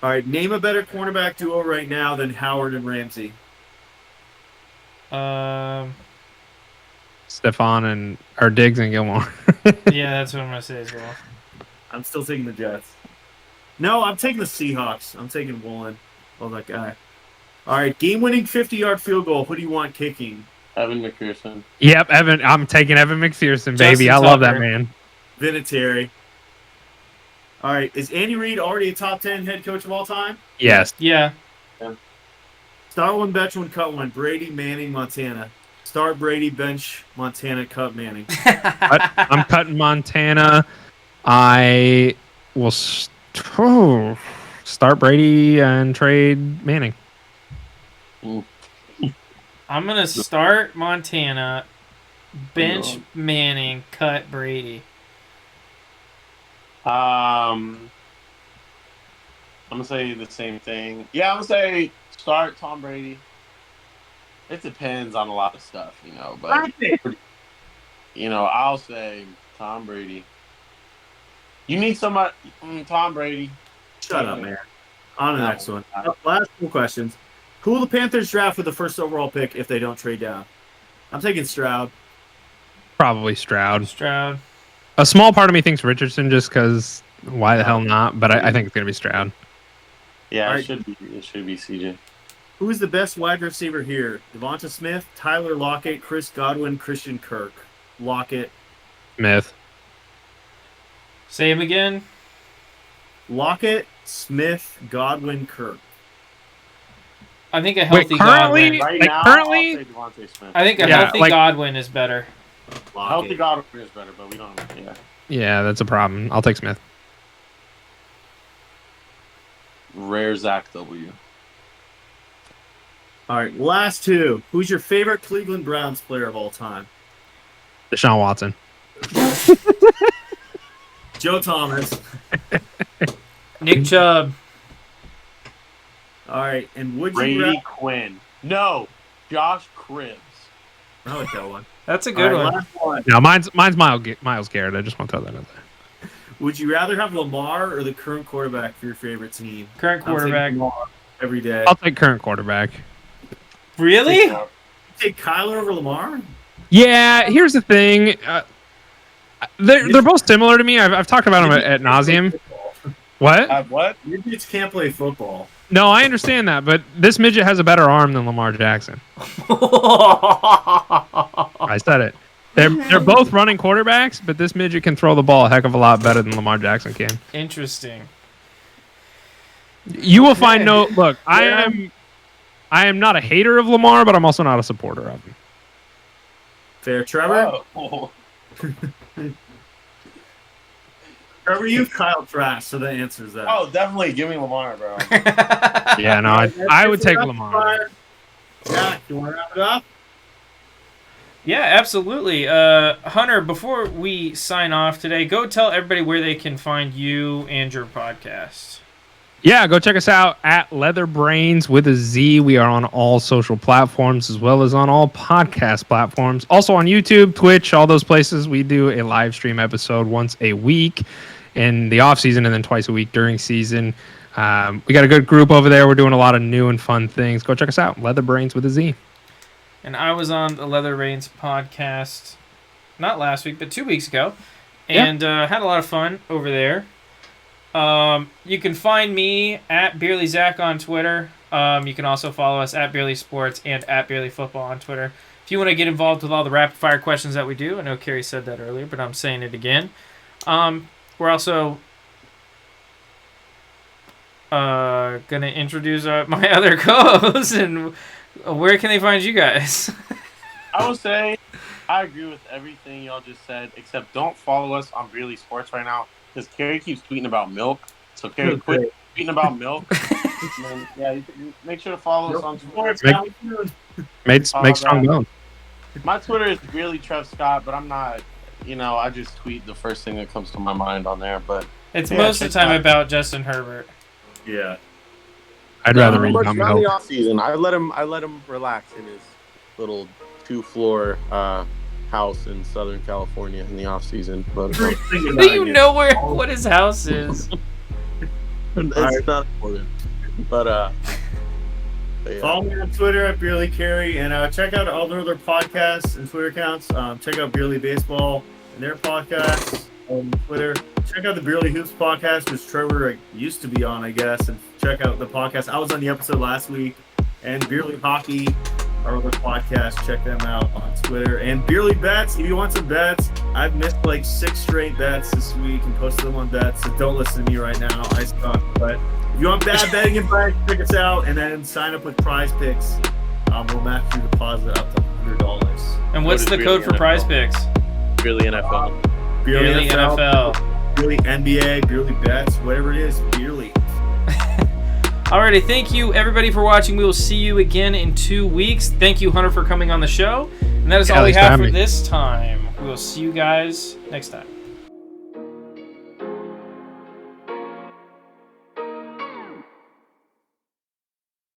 All right, name a better cornerback duo right now than Howard and Ramsey. Stephon or Diggs and Gilmore. Yeah, that's what I'm gonna say as well. I'm still taking the Jets. No, I'm taking the Seahawks. I'm taking Woolen. Oh, that guy. All right, game-winning 50-yard field goal. Who do you want kicking? Evan McPherson. Yep, Evan. I'm taking Evan McPherson, baby. Justin I love that Tucker. man. Vinatieri. All right, is Andy Reid already a top 10 head coach of all time? Yes. Yeah. Start one, bench one, cut one. Brady, Manning, Montana. Start Brady, bench Montana, cut Manning. I'm cutting Montana. I will start Brady and trade Manning. I'm gonna start Montana, bench Manning, cut Brady. I'm gonna say the same thing. Yeah, I'm gonna say start Tom Brady. It depends on a lot of stuff, but I'll say Tom Brady. You need somebody, Tom Brady. Shut up, man. On to the next one. Last 2 questions. Who will the Panthers draft with the first overall pick if they don't trade down? I'm taking Stroud. Probably Stroud. Stroud. A small part of me thinks Richardson just because why the hell not? But I think it's going to be Stroud. Yeah, Right. it should be CJ. Who is the best wide receiver here? Devonta Smith, Tyler Lockett, Chris Godwin, Christian Kirk. Lockett. Smith. Say him again. Lockett, Smith, Godwin, Kirk. I think a healthy currently- Godwin. Right Like, now, currently- I'll say Devontae Smith. I think a Yeah, healthy like- Godwin is better. Healthy Lockett. Godwin is better, but we don't. Yeah. Yeah, that's a problem. I'll take Smith. Rare Zach W. All right, last 2. Who's your favorite Cleveland Browns player of all time? Deshaun Watson. Joe Thomas. Nick Chubb. All right, and would you Brady rather... Quinn. No, Josh Cribbs. I like that one. That's a good All right, one. last one. No, mine's Myles Garrett. I just want to throw that out there. Would you rather have Lamar or the current quarterback for your favorite team? Current I'm taking quarterback. Lamar every day. I'll take current quarterback. Really? Take Kyler over Lamar? Yeah, here's the thing. They're both similar to me. I've talked about them at nauseum. What? What? Midgets can't play football. No, I understand that, but this midget has a better arm than Lamar Jackson. I said it. They're both running quarterbacks, but this midget can throw the ball a heck of a lot better than Lamar Jackson can. Interesting. You will find no look. I am not a hater of Lamar, but I'm also not a supporter of him. Fair, Trevor? Oh. Trevor, you've Kyle Trask, so that answers that. Oh, definitely. Give me Lamar, bro. Yeah, no, I would take Lamar. Jack, you want to wrap it up? Yeah, absolutely. Hunter, before we sign off today, go tell everybody where they can find you and your podcast. Yeah, go check us out at Leatherbrainz with a Z. We are on all social platforms as well as on all podcast platforms. Also on YouTube, Twitch, all those places. We do a live stream episode once a week in the off season and then twice a week during season. We got a good group over there. We're doing a lot of new and fun things. Go check us out, Leatherbrainz with a Z. And I was on the Leatherbrainz podcast, not last week, but 2 weeks ago, and had a lot of fun over there. You can find me at Beerly Zach on Twitter. You can also follow us at Beerly Sports and at Beerly Football on Twitter. If you want to get involved with all the rapid fire questions that we do, I know Carrie said that earlier, but I'm saying it again. We're also gonna introduce my other co-hosts, and where can they find you guys? I would say I agree with everything y'all just said, except don't follow us on Really Sports right now because Kerry keeps tweeting about milk. So Kerry, quit tweeting about milk. And then, you make sure to follow us on Twitter. Make strong bones. My Twitter is really Trev Scott, but I'm not. I just tweet the first thing that comes to my mind on there. But it's most of the time about Justin Herbert. Yeah, I'd rather read the offseason. I let him relax in his little 2-floor house in Southern California in the offseason. But do you know what his house is? It's not important. But yeah. Follow me on Twitter at Beerly Carey, and check out all their other podcasts and Twitter accounts. Check out Beerly Baseball and their podcasts on Twitter. Check out the Beerly Hoops podcast, which Trevor used to be on, I guess, and check out the podcast. I was on the episode last week, and Beerly Hockey, our other podcast. Check them out on Twitter. And Beerly Bets, if you want some bets, I've missed like 6 straight bets this week and posted them on bets, so don't listen to me right now. I suck, but if you want bad betting advice, check us out, and then sign up with Prize Picks. We'll match your deposit up to $100. And what's the code for Prize Picks? Beerly NFL. Beerly NFL. Beerly NBA, Beerly Bets, whatever it is, Beerly. Alrighty, thank you everybody for watching. We will see you again in 2 weeks. Thank you, Hunter, for coming on the show. And that is all we have for this time. We will see you guys next time.